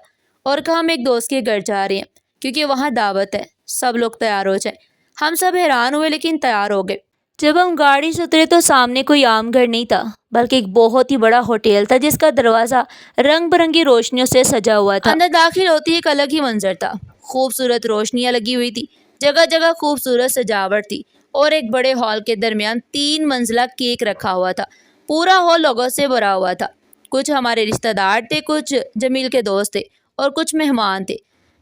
اور کہا، ہم ایک دوست کے گھر جا رہے ہیں کیونکہ وہاں دعوت ہے، سب لوگ تیار ہو جائیں۔ ہم سب حیران ہوئے لیکن تیار ہو گئے۔ جب ہم گاڑی سے اترے تو سامنے کوئی عام گھر نہیں تھا، بلکہ ایک بہت ہی بڑا ہوٹل تھا جس کا دروازہ رنگ برنگی روشنیوں سے سجا ہوا تھا۔ اندر داخل ہوتی ایک الگ ہی منظر تھا، خوبصورت روشنیاں لگی ہوئی تھی، جگہ جگہ خوبصورت سجاوٹ تھی اور ایک بڑے ہال کے درمیان 3 منزلہ کیک رکھا ہوا تھا۔ پورا ہال لوگوں سے بھرا ہوا تھا، کچھ ہمارے رشتہ دار تھے، کچھ جمیل کے دوست تھے اور کچھ مہمان تھے۔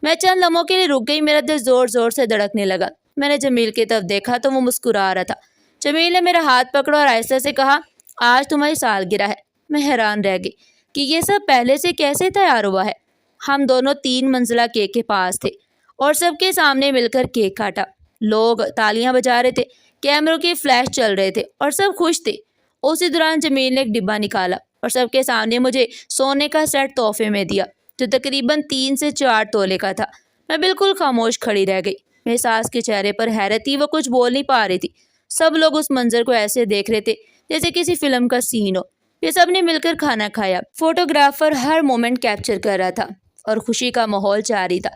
میں چند لمحوں کے لیے رک گئی، میرا دل زور زور سے دھڑکنے لگا۔ میں نے جمیل کی طرف دیکھا تو وہ مسکرا رہا تھا۔ جمیل نے میرا ہاتھ پکڑا اور آہستہ سے کہا، آج تمہاری سالگرہ ہے۔ میں حیران رہ گئی کہ یہ سب پہلے سے کیسے تیار ہوا ہے۔ ہم دونوں 3 منزلہ کیک کے پاس تھے اور سب کے سامنے مل کر کیک کاٹا۔ لوگ تالیاں بجا رہے تھے، کیمروں کے فلیش چل رہے تھے اور سب خوش تھے۔ اسی دوران جمیل نے ایک ڈبہ نکالا اور سب کے سامنے مجھے سونے کا سیٹ تحفے میں دیا جو تقریباً 3 سے 4 تولے کا تھا۔ میں بالکل خاموش کھڑی رہ گئی۔ میری ساس کے چہرے پر حیرت تھی، وہ کچھ بول نہیں پا رہی تھی۔ سب لوگ اس منظر کو ایسے دیکھ رہے تھے جیسے کسی فلم کا سین ہو۔ یہ سب نے مل کر کھانا کھایا، فوٹوگرافر ہر مومنٹ کیپچر کر رہا تھا اور خوشی کا ماحول جاری تھا۔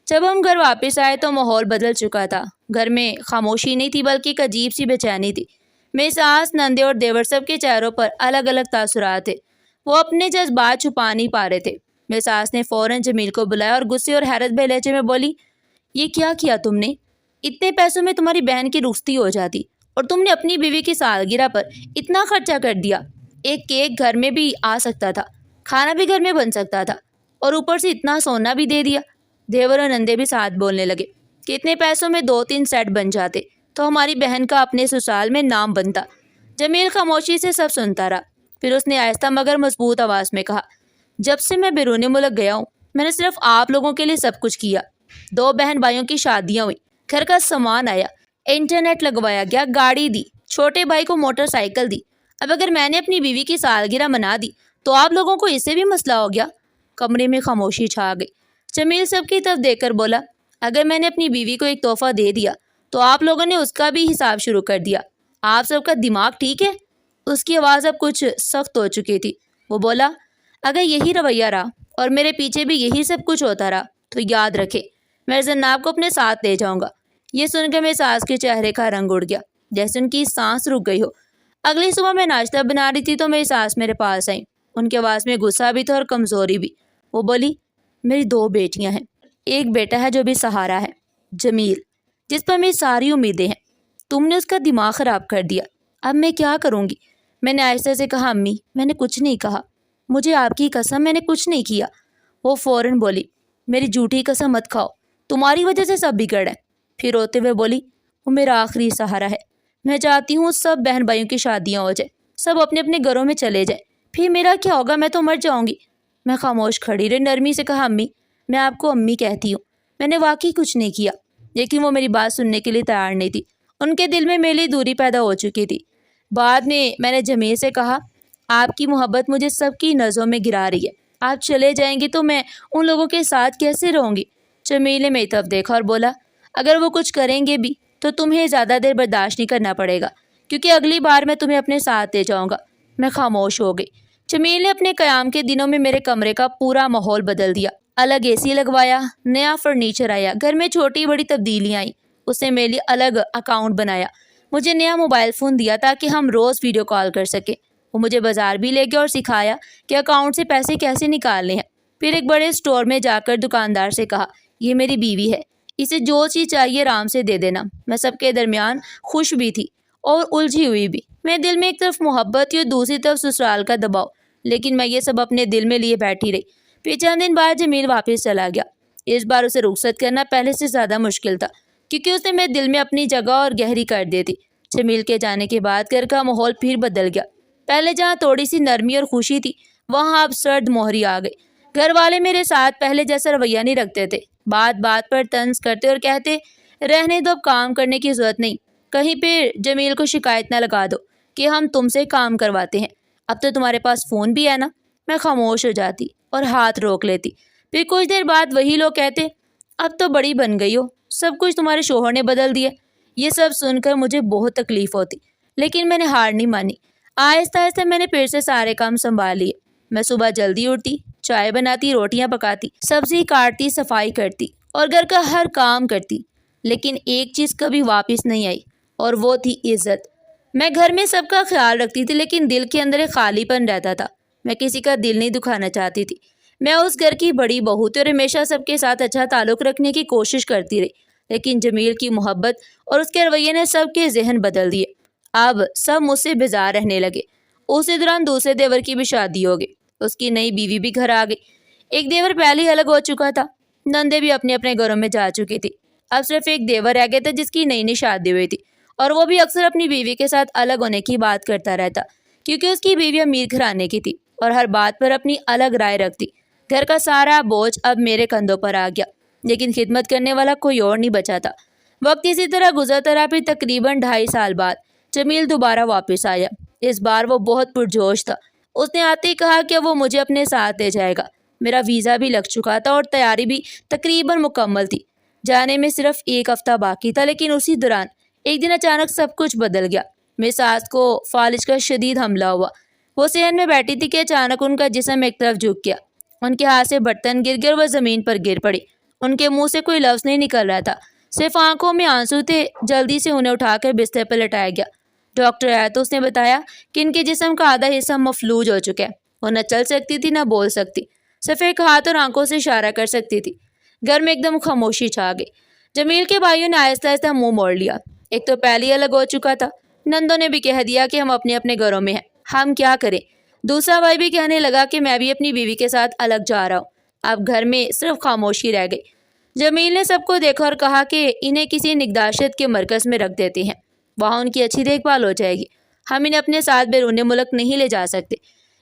جب ہم گھر واپس آئے تو ماحول بدل چکا تھا۔ گھر میں خاموشی نہیں تھی بلکہ ایک عجیب سی بے چینی تھی۔ میری ساس، نندے اور دیور سب کے چہروں پر الگ الگ تاثرات تھے، وہ اپنے جذبات چھپا نہیں پا رہے تھے۔ میری ساس نے فوراً جمیل کو بلایا اور غصے اور حیرت بھرے لہجے میں بولی، یہ کیا کیا تم نے؟ اتنے پیسوں میں تمہاری بہن کی رخصتی ہو جاتی اور تم نے اپنی بیوی کی سالگرہ پر اتنا خرچہ کر دیا۔ ایک کیک گھر میں بھی آ سکتا تھا، کھانا بھی گھر میں بن سکتا تھا، اور اوپر سے اتنا سونا بھی دے دیا۔ دیور اور نندے بھی ساتھ بولنے لگے کہ اتنے پیسوں میں 2-3 سیٹ بن جاتے تو ہماری بہن کا اپنے سسرال میں نام بنتا۔ جمیل خاموشی سے سب سنتا رہا، پھر اس نے آہستہ مگر مضبوط آواز میں کہا، جب سے میں بیرون ملک گیا ہوں میں نے صرف آپ لوگوں کے لیے سب کچھ کیا۔ 2 بہن بھائیوں کی شادیاں ہوئی، گھر کا سامان آیا، انٹرنیٹ لگوایا گیا، گاڑی دی، چھوٹے بھائی کو موٹر سائیکل دی۔ اب اگر میں نے اپنی بیوی کی سالگرہ منا دی تو آپ لوگوں کو اس سے بھی مسئلہ ہو گیا۔ کمرے میں خاموشی چھا گئی۔ جمیل سب کی طرف دیکھ کر بولا، اگر میں نے اپنی بیوی کو ایک تحفہ دے دیا تو آپ لوگوں نے اس کا بھی حساب شروع کر دیا۔ آپ سب کا دماغ ٹھیک ہے؟ اس کی آواز اب کچھ سخت ہو چکی تھی۔ وہ بولا، اگر یہی رویہ رہا اور میرے پیچھے بھی یہی سب کچھ ہوتا رہا تو یاد رکھے میں زناب کو اپنے ساتھ لے جاؤں گا۔ یہ سن کر میری ساس کے چہرے کا رنگ اڑ گیا، جیسے ان کی سانس رک گئی ہو۔ اگلی صبح میں ناشتہ بنا رہی تھی تو میری ساس میرے پاس آئیں۔ ان کے آواز میں غصہ بھی تھا اور کمزوری بھی۔ وہ بولی، میری 2 بیٹیاں ہیں، ایک بیٹا ہے جو بھی سہارا ہے، جمیل، جس پر میری ساری امیدیں ہیں۔ تم نے اس کا دماغ خراب کر دیا۔ اب میں کیا کروں گی؟ میں نے آہستہ سے کہا، امی میں نے کچھ نہیں کہا، مجھے آپ کی قسم میں نے کچھ نہیں کیا۔ وہ فوراً بولی، میری جھوٹی قسم مت کھاؤ، تمہاری وجہ سے سب بگڑ ہے۔ پھر روتے ہوئے بولی، وہ میرا آخری سہارا ہے، میں چاہتی ہوں سب بہن بھائیوں کی شادیاں ہو جائیں، سب اپنے اپنے گھروں میں چلے جائیں، پھر میرا کیا ہوگا؟ میں تو مر جاؤں گی۔ میں خاموش کھڑی رہی، نرمی سے کہا، امی میں آپ کو امی کہتی ہوں، میں نے واقعی کچھ نہیں کیا۔ لیکن وہ میری بات سننے کے لیے تیار نہیں تھی۔ ان کے دل میں میرے لیے دوری پیدا ہو چکی تھی۔ بعد میں نے جمیل سے کہا، آپ کی محبت مجھے سب کی نظروں میں گرا رہی ہے، آپ چلے جائیں گی تو میں ان لوگوں کے ساتھ کیسے رہوں گی؟ جمیل نے میری طرف دیکھا اور بولا، اگر وہ کچھ کریں گے بھی تو تمہیں زیادہ دیر برداشت نہیں کرنا پڑے گا، کیونکہ اگلی بار میں تمہیں اپنے ساتھ لے جاؤں گا۔ میں خاموش ہو گئی۔ جمیل نے اپنے قیام کے دنوں میں میرے کمرے کا پورا ماحول بدل دیا۔ الگ اے سی لگوایا، نیا فرنیچر آیا، گھر میں چھوٹی بڑی تبدیلیاں آئیں۔ اس نے میرے لیے الگ اکاؤنٹ بنایا، مجھے نیا موبائل فون دیا تاکہ ہم روز ویڈیو کال کر سکیں۔ وہ مجھے بازار بھی لے گیا اور سکھایا کہ اکاؤنٹ سے پیسے کیسے نکالنے ہیں۔ پھر ایک بڑے اسٹور میں جا کر دکاندار سے کہا، یہ میری بیوی ہے، اسے جو چیز چاہیے آرام سے دے دینا۔ میں سب کے درمیان خوش بھی تھی اور الجھی ہوئی بھی۔ میں دل میں ایک طرف محبت اور دوسری طرف سسرال کا دباؤ، لیکن میں یہ سب اپنے دل میں لیے بیٹھی رہی۔ پھر چند دن بعد جمیل واپس چلا گیا۔ اس بار اسے رخصت کرنا پہلے سے زیادہ مشکل تھا، کیونکہ اس نے میرے دل میں اپنی جگہ اور گہری کر دی تھی۔ جمیل کے جانے کے بعد گھر کا ماحول پھر بدل گیا۔ پہلے جہاں تھوڑی سی نرمی اور خوشی تھی، وہاں اب سرد مہری آ گئی۔ گھر والے میرے ساتھ پہلے جیسا رویہ نہیں رکھتے تھے، بات بات پر طنز کرتے اور کہتے، رہنے دو، اب کام کرنے کی ضرورت نہیں، کہیں پہ جمیل کو شکایت نہ لگا دو کہ ہم تم سے کام کرواتے ہیں، اب تو تمہارے پاس فون بھی ہے نا۔ میں خاموش ہو جاتی اور ہاتھ روک لیتی۔ پھر کچھ دیر بعد وہی لوگ کہتے، اب تو بڑی بن گئی ہو، سب کچھ تمہارے شوہر نے بدل دیا۔ یہ سب سن کر مجھے بہت تکلیف ہوتی، لیکن میں نے ہار نہیں مانی۔ آہستہ آہستہ میں نے پھر سے سارے کام سنبھال لیے۔ میں صبح جلدی اٹھتی، چائے بناتی، روٹیاں پکاتی، سبزی کاٹتی، صفائی کرتی اور گھر کا ہر کام کرتی۔ لیکن ایک چیز کبھی واپس نہیں آئی، اور وہ تھی عزت۔ میں گھر میں سب کا خیال رکھتی تھی، لیکن دل کے اندر ایک خالی پن رہتا تھا۔ میں کسی کا دل نہیں دکھانا چاہتی تھی۔ میں اس گھر کی بڑی بہو تھی اور ہمیشہ سب کے ساتھ اچھا تعلق رکھنے کی کوشش کرتی رہی، لیکن جمیل کی محبت اور اس کے رویے نے سب کے ذہن بدل دیے۔ اب سب مجھ سے بیزار رہنے لگے۔ اسی دوران دوسرے دیور کی بھی شادی ہو گئی، اس کی نئی بیوی بھی گھر آ گئی۔ ایک دیور پہلے ہی الگ ہو چکا تھا، نندے بھی اپنے اپنے گھروں میں جا چکی تھی۔ اب صرف ایک دیور رہ گیا تھا جس کی نئی نئی شادی ہوئی تھی، اور وہ بھی اکثر اپنی بیوی کے ساتھ الگ ہونے کی بات کرتا رہتا، کیونکہ اس کی بیوی امیر گھرانے کی تھی اور ہر بات پر اپنی الگ رائے رکھتی۔ گھر کا سارا بوجھ اب میرے کندھوں پر آ گیا، لیکن خدمت کرنے والا کوئی اور نہیں بچا تھا۔ وقت اسی طرح گزرتا رہا۔ پھر تقریباً 2.5 سال بعد جمیل دوبارہ واپس آیا۔ اس بار وہ بہت پرجوش تھا۔ اس نے آتے ہی کہا کہ وہ مجھے اپنے ساتھ لے جائے گا۔ میرا ویزا بھی لگ چکا تھا اور تیاری بھی تقریباً مکمل تھی۔ جانے میں صرف 1 ہفتہ باقی تھا، لیکن اسی دوران ایک دن اچانک سب کچھ بدل گیا۔ میری ساس کو فالج کا شدید حملہ ہوا۔ وہ صحن میں بیٹھی تھی کہ اچانک ان کا جسم ایک طرف جھک گیا، ان کے ہاتھ سے برتن گر گئے اور وہ زمین پر گر پڑی۔ ان کے منہ سے کوئی لفظ نہیں نکل رہا تھا، صرف آنکھوں میں آنسو تھے۔ جلدی سے انہیں اٹھا کر بستر پر لٹایا گیا۔ ڈاکٹر آیا تو اس نے بتایا کہ ان کے جسم کا آدھا حصہ مفلوج ہو چکا ہے۔ وہ نہ چل سکتی تھی، نہ بول سکتی، صرف ایک ہاتھ اور آنکھوں سے اشارہ کر سکتی تھی۔ گھر میں ایک دم خاموشی چھا گئی۔ جمیل کے بھائیوں نے آہستہ آہستہ منہ موڑ لیا۔ ایک تو پہلے ہی الگ ہو چکا تھا، نندوں نے بھی کہہ دیا کہ ہم اپنے اپنے گھروں میں ہیں، ہم کیا کریں۔ دوسرا بھائی بھی کہنے لگا کہ میں بھی اپنی بیوی کے ساتھ الگ جا رہا ہوں۔ اب گھر میں صرف خاموشی رہ گئی۔ جمیل نے سب کو دیکھا اور کہا کہ انہیں کسی نگہداشت کے مرکز میں رکھ دیتے ہیں، وہاں ان کی اچھی دیکھ بھال ہو جائے گی، ہم انہیں اپنے ساتھ بیرون ملک نہیں لے جا سکتے۔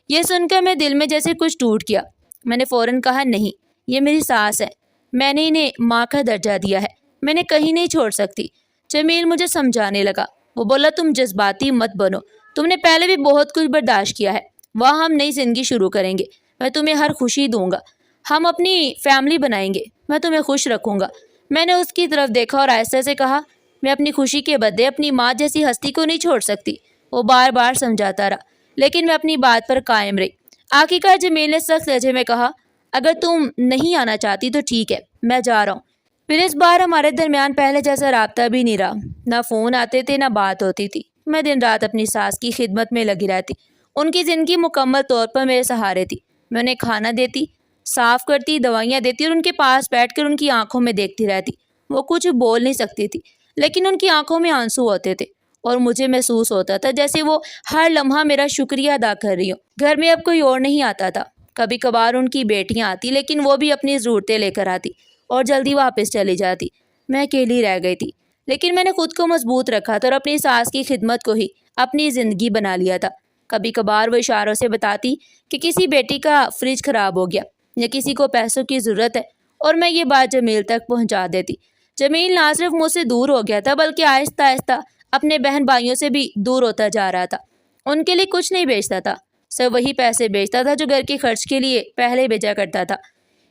یہ سن کر میں دل میں جیسے کچھ ٹوٹ گیا۔ میں نے فوراً کہا نہیں، یہ میری ساس ہے، میں نے انہیں ماں کا درجہ دیا ہے، میں نے کہیں نہیں چھوڑ سکتی۔ جمیل مجھے سمجھانے لگا، وہ بولا تم جذباتی مت بنو، تم نے پہلے بھی بہت کچھ برداشت کیا ہے، وہاں ہم نئی زندگی شروع کریں گے، میں تمہیں ہر خوشی دوں گا، ہم اپنی فیملی بنائیں گے، میں تمہیں خوش رکھوں گا۔ میں نے اس کی طرف دیکھا اور آہستہ سے کہا میں اپنی خوشی کے بدلے اپنی ماں جیسی ہستی کو نہیں چھوڑ سکتی۔ وہ بار بار سمجھاتا رہا لیکن میں اپنی بات پر قائم رہی۔ آخرکار جمیل نے سخت لہجے میں کہا اگر تم نہیں آنا چاہتی تو ٹھیک ہے، میں جا رہا ہوں۔ پھر اس بار ہمارے درمیان پہلے جیسا رابطہ بھی نہیں رہا، نہ فون آتے تھے نہ بات ہوتی تھی۔ میں دن رات اپنی ساس کی خدمت میں لگی رہتی، ان کی زندگی مکمل طور پر میرے سہارے تھی۔ میں انہیں کھانا دیتی، صاف کرتی، دوائیاں دیتی اور ان کے پاس بیٹھ کر ان کی آنکھوں میں دیکھتی رہتی۔ وہ کچھ بول نہیں سکتی تھی لیکن ان کی آنکھوں میں آنسو ہوتے تھے اور مجھے محسوس ہوتا تھا جیسے وہ ہر لمحہ میرا شکریہ ادا کر رہی ہوں۔ گھر میں اب کوئی اور نہیں آتا تھا، کبھی کبھار ان کی بیٹیاں آتی لیکن وہ بھی اپنی ضرورتیں لے کر آتی اور جلدی واپس چلی جاتی۔ میں اکیلی رہ گئی تھی لیکن میں نے خود کو مضبوط رکھا تھا اور اپنی ساس کی خدمت کو ہی اپنی زندگی بنا لیا تھا۔ کبھی کبھار وہ اشاروں سے بتاتی کہ کسی بیٹی کا فریج خراب ہو گیا یا کسی کو پیسوں کی ضرورت ہے اور میں یہ بات جمیل تک پہنچا دیتی۔ جمیل نہ صرف مجھ سے دور ہو گیا تھا بلکہ آہستہ آہستہ اپنے بہن بھائیوں سے بھی دور ہوتا جا رہا تھا۔ ان کے لیے کچھ نہیں بیچتا تھا، صرف وہی پیسے بیچتا تھا جو گھر کے خرچ کے لیے پہلے بھیجا کرتا تھا۔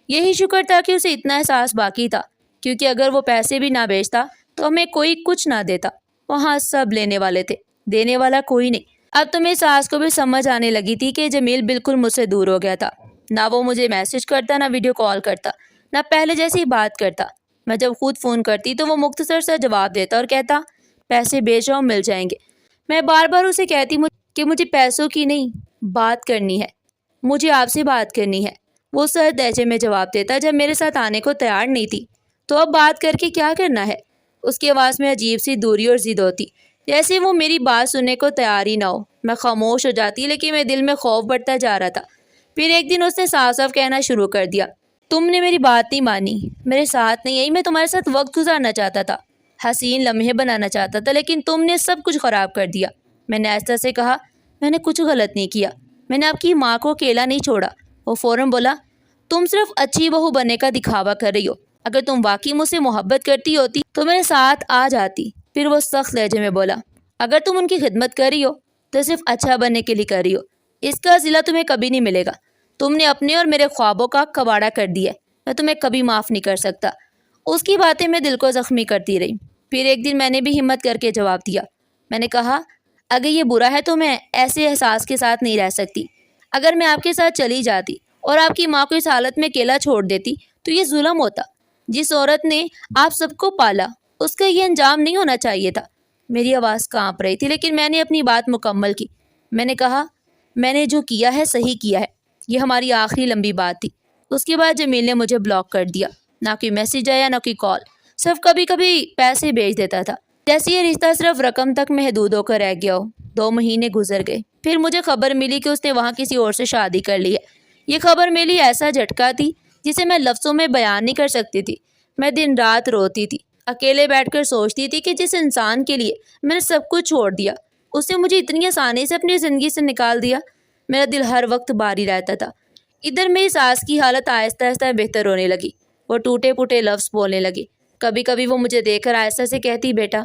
یہی شکر تھا کہ اسے اتنا احساس باقی تھا، کیونکہ اگر وہ پیسے بھی نہ بیچتا تو ہمیں کوئی کچھ نہ دیتا۔ وہاں سب لینے والے تھے، دینے والا کوئی نہیں۔ اب تو میری ساس کو بھی سمجھ آنے لگی تھی کہ جمیل بالکل مجھ سے دور ہو گیا تھا، نہ وہ مجھے میسج کرتا، نہ ویڈیو کال کرتا، نہ پہلے جیسی بات کرتا۔ میں جب خود فون کرتی تو وہ مختصر سا جواب دیتا اور کہتا پیسے بیچ رہا ہوں، مل جائیں گے۔ میں بار بار اسے کہتی کہ مجھے پیسوں کی نہیں بات کرنی ہے، مجھے آپ سے بات کرنی ہے۔ وہ سرد لہجے میں جواب دیتا جب میرے ساتھ آنے کو تیار نہیں تھی تو اب بات کر کے کیا کرنا ہے۔ اس کی آواز میں عجیب سی دوری اور ضد ہوتی، جیسے وہ میری بات سننے کو تیار ہی نہ ہو۔ میں خاموش ہو جاتی لیکن میرے دل میں خوف بڑھتا جا رہا تھا۔ پھر ایک دن اس نے صاف صاف کہنا شروع کر دیا تم نے میری بات نہیں مانی، میرے ساتھ نہیں آئی، میں تمہارے ساتھ وقت گزارنا چاہتا تھا، حسین لمحے بنانا چاہتا تھا، لیکن تم نے سب کچھ خراب کر دیا۔ میں نے آہستہ سے کہا میں نے کچھ غلط نہیں کیا، میں نے آپ کی ماں کو اکیلا نہیں چھوڑا۔ وہ فوراً بولا تم صرف اچھی بہو بننے کا دکھاوا کر رہی ہو، اگر تم واقعی مجھ سے محبت کرتی ہوتی تو میرے ساتھ آ جاتی۔ پھر وہ سخت لہجے میں بولا اگر تم ان کی خدمت کر رہی ہو تو صرف اچھا بننے کے لیے کر رہی ہو، اس کا صلہ تمہیں کبھی نہیں ملے گا۔ تم نے اپنے اور میرے خوابوں کا کباڑہ کر دیا ہے، میں تمہیں کبھی معاف نہیں کر سکتا۔ اس کی باتیں میں دل کو زخمی کرتی رہی۔ پھر ایک دن میں نے بھی ہمت کر کے جواب دیا، میں نے کہا اگر یہ برا ہے تو میں ایسے احساس کے ساتھ نہیں رہ سکتی۔ اگر میں آپ کے ساتھ چلی جاتی اور آپ کی ماں کو اس حالت میں اکیلا چھوڑ دیتی تو یہ ظلم ہوتا۔ جس عورت نے آپ سب کو پالا اس کا یہ انجام نہیں ہونا چاہیے تھا۔ میری آواز کانپ رہی تھی لیکن میں نے اپنی بات مکمل کی۔ میں نے کہا میں نے جو کیا ہے صحیح کیا ہے، یہ ہماری آخری لمبی بات تھی۔ اس کے بعد جمیل نے مجھے بلاک کر دیا، نہ کوئی میسیج آیا نہ کوئی کال، صرف کبھی کبھی پیسے بھیج دیتا تھا، جیسے یہ رشتہ صرف رقم تک محدود ہو کر رہ گیا ہو۔ 2 مہینے گزر گئے، پھر مجھے خبر ملی کہ اس نے وہاں کسی اور سے شادی کر لی ہے۔ یہ خبر میرے لیے ایسا جھٹکا تھی جسے میں لفظوں میں بیان نہیں کر سکتی تھی۔ میں دن رات روتی تھی، اکیلے بیٹھ کر سوچتی تھی کہ جس انسان کے لیے میں نے سب کچھ چھوڑ دیا اس نے مجھے اتنی آسانی سے اپنی زندگی سے نکال دیا۔ میرا دل ہر وقت باری رہتا تھا۔ ادھر میری ساس کی حالت آہستہ آہستہ بہتر ہونے لگی، وہ ٹوٹے پھوٹے لفظ بولنے لگی۔ کبھی کبھی وہ مجھے دیکھ کر آہستہ سے کہتی بیٹا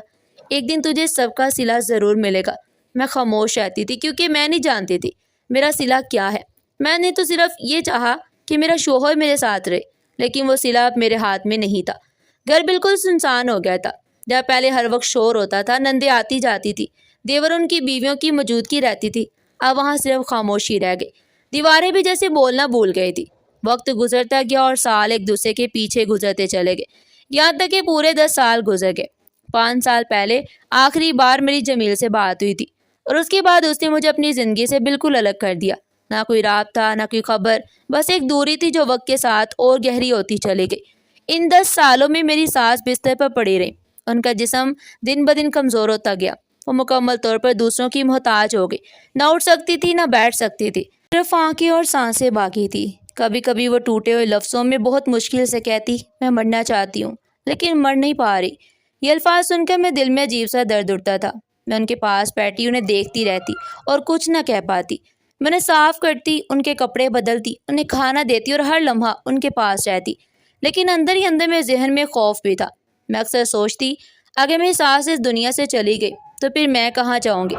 ایک دن تجھے سب کا صلہ ضرور ملے گا۔ میں خاموش رہتی تھی کیونکہ میں نہیں جانتی تھی میرا صلہ کیا ہے۔ میں نے تو صرف یہ چاہا کہ میرا شوہر میرے ساتھ رہے، لیکن وہ صلہ اب میرے ہاتھ میں نہیں تھا۔ گھر بالکل سنسان ہو گیا تھا۔ جب پہلے ہر وقت شور ہوتا تھا، نندیں آتی جاتی تھی، دیور ان کی بیویوں کی موجودگی رہتی تھی، اب وہاں صرف خاموشی رہ گئی۔ دیواریں بھی جیسے بولنا بھول گئی تھی۔ وقت گزرتا گیا اور سال ایک دوسرے کے پیچھے گزرتے چلے گئے، یہاں تک کہ پورے 10 سال گزر گئے۔ 5 سال پہلے آخری بار میری جمیل سے بات ہوئی تھی اور اس کے بعد اس نے مجھے اپنی زندگی سے بالکل الگ کر دیا۔ نہ کوئی رابطہ، نہ کوئی خبر، بس ایک دوری تھی جو وقت کے ساتھ اور گہری ہوتی چلی گئی۔ ان 10 سالوں میں میری ساس بستر پر پڑی رہی، ان کا جسم دن بدن کمزور ہوتا گیا، وہ مکمل طور پر دوسروں کی محتاج ہو گئی، نہ اٹھ سکتی تھی نہ بیٹھ سکتی تھی، صرف آنکھیں اور سانسیں باقی تھی۔ کبھی کبھی وہ ٹوٹے ہوئے لفظوں میں بہت مشکل سے کہتی، میں مرنا چاہتی ہوں لیکن مر نہیں پا رہی۔ یہ الفاظ سن کر میں دل میں عجیب سا درد اٹھتا تھا۔ میں ان کے پاس بیٹھی انہیں دیکھتی رہتی اور کچھ نہ کہہ پاتی۔ میں انہیں صاف کرتی، ان کے کپڑے بدلتی، انہیں کھانا دیتی اور ہر لمحہ ان کے پاس رہتی، لیکن اندر ہی اندر میرے ذہن میں خوف بھی تھا۔ میں اکثر سوچتی، اگر میری ساس اس دنیا سے چلی گئی تو پھر میں کہاں جاؤں گی؟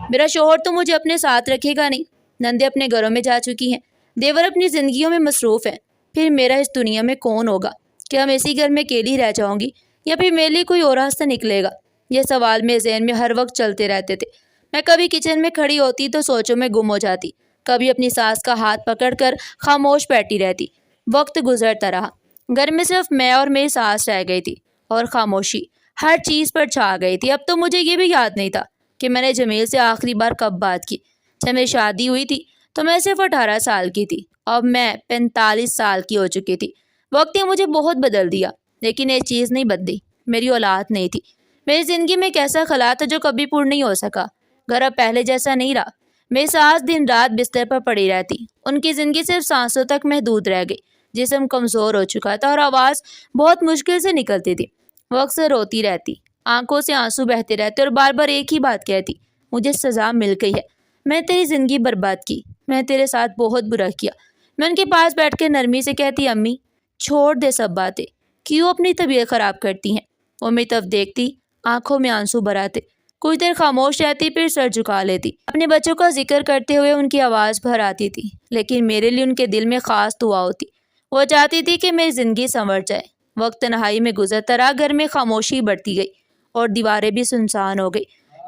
میرا شوہر تو مجھے اپنے ساتھ رکھے گا نہیں، نندے اپنے گھروں میں جا چکی ہیں، دیور اپنی زندگیوں میں مصروف ہیں، پھر میرا اس دنیا میں کون ہوگا؟ کیا میں اسی گھر میں اکیلی رہ جاؤں گی یا پھر میرے لیے کوئی اور راستہ نکلے گا؟ یہ سوال میرے ذہن میں ہر وقت چلتے رہتے تھے۔ میں کبھی کچن میں کھڑی ہوتی تو سوچوں میں گم ہو جاتی، کبھی اپنی ساس کا ہاتھ پکڑ کر خاموش بیٹھی رہتی۔ وقت گزرتا رہا، گھر میں صرف میں اور میری ساس رہ گئی تھی، اور خاموشی ہر چیز پر چھا گئی تھی۔ اب تو مجھے یہ بھی یاد نہیں تھا کہ میں نے جمیل سے آخری بار کب بات کی۔ جب میری شادی ہوئی تھی تو میں صرف 18 سال کی تھی، اب میں 45 سال کی ہو چکی تھی۔ وقت نے مجھے بہت بدل دیا، لیکن ایک چیز نہیں بدلی، میری اولاد نہیں تھی۔ میری زندگی میں ایک ایسا خلا تھا جو کبھی پور نہیں ہو سکا۔ گھر اب پہلے جیسا نہیں رہا۔ میری ساس دن رات بستر پر پڑی رہتی، ان کی زندگی صرف سانسوں تک محدود رہ گئی، جسم کمزور ہو چکا تھا اور آواز بہت مشکل سے نکلتی تھی۔ وہ اکثر روتی رہتی، آنکھوں سے آنسو بہتے رہتے اور بار بار ایک ہی بات کہتی، مجھے سزا مل گئی ہے، میں تیری زندگی برباد کی، میں تیرے ساتھ بہت برا کیا۔ میں ان کے پاس بیٹھ کے نرمی سے کہتی، امی چھوڑ دے سب باتیں، کیوں اپنی طبیعت خراب کرتی ہیں؟ وہ میری طرف دیکھتی، آنکھوں میں آنسو بھر آتے، کچھ دیر خاموش رہتی پھر سر جھکا لیتی۔ اپنے بچوں کا ذکر کرتے ہوئے ان کی آواز بھر آتی تھی، لیکن میرے لیے ان کے دل میں خاص دعا ہوتی۔ وہ چاہتی تھی کہ میری زندگی سنور جائے۔ وقت تنہائی میں گزرتا رہا، گھر میں خاموشی بڑھتی گئی اور دیواریں بھی سنسان ہو گئی۔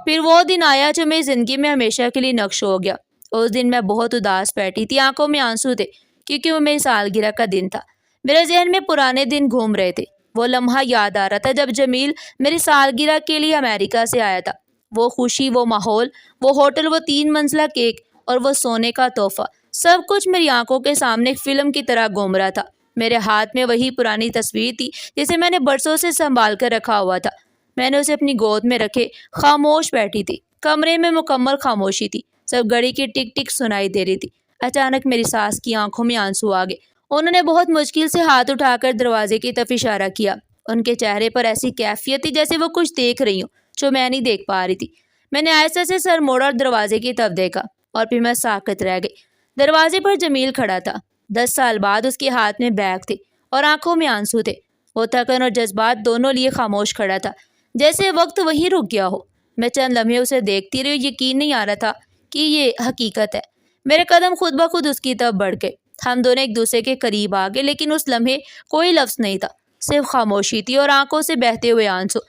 پھر وہ دن آیا جو میری زندگی میں ہمیشہ کے لیے نقش ہو گیا۔ اس دن میں بہت اداس بیٹھی تھی، آنکھوں میں آنسو تھے، کیونکہ وہ میری سالگرہ کا دن تھا۔ میرے ذہن میں پرانے دن گھوم رہے تھے۔ وہ لمحہ یاد آ رہا تھا جب جمیل میری سالگرہ کے لیے امریکہ سے آیا تھا۔ وہ خوشی، وہ ماحول، وہ ہوٹل، وہ 3 منزلہ کیک اور وہ سونے کا تحفہ، سب کچھ میری آنکھوں کے سامنے ایک فلم کی طرح گھوم رہا تھا۔ میرے ہاتھ میں وہی پرانی تصویر تھی جسے میں نے برسوں سے سنبھال کر رکھا ہوا تھا۔ میں نے اسے اپنی گود میں رکھے خاموش بیٹھی تھی۔ کمرے میں مکمل خاموشی تھی، صرف گھڑی کی ٹک ٹک سنائی دے رہی تھی۔ اچانک میری ساس کی آنکھوں میں آنسو آ گئے۔ انہوں نے بہت مشکل سے ہاتھ اٹھا کر دروازے کی طرف اشارہ کیا۔ ان کے چہرے پر ایسی کیفیت تھی جیسے وہ کچھ دیکھ رہی ہوں جو میں نہیں دیکھ پا رہی تھی۔ میں نے آہستہ سے سر موڑا اور دروازے کی طرف دیکھا، اور پھر میں ساکت رہ گئی۔ دروازے پر جمیل کھڑا تھا۔ 10 سال بعد اس کے ہاتھ میں بیگ تھے اور آنکھوں میں آنسو تھے۔ وہ تھکن اور جذبات دونوں لیے خاموش کھڑا تھا، جیسے وقت وہیں رک گیا ہو۔ میں چند لمحے اسے دیکھتی رہی، یقین نہیں آ رہا تھا کہ یہ حقیقت ہے۔ میرے قدم خود بخود اس کی طرف بڑھ گئے۔ ہم دونوں ایک دوسرے کے قریب آ گئے، لیکن اس لمحے کوئی لفظ نہیں تھا، صرف خاموشی تھی اور آنکھوں سے بہتے ہوئے آنسو۔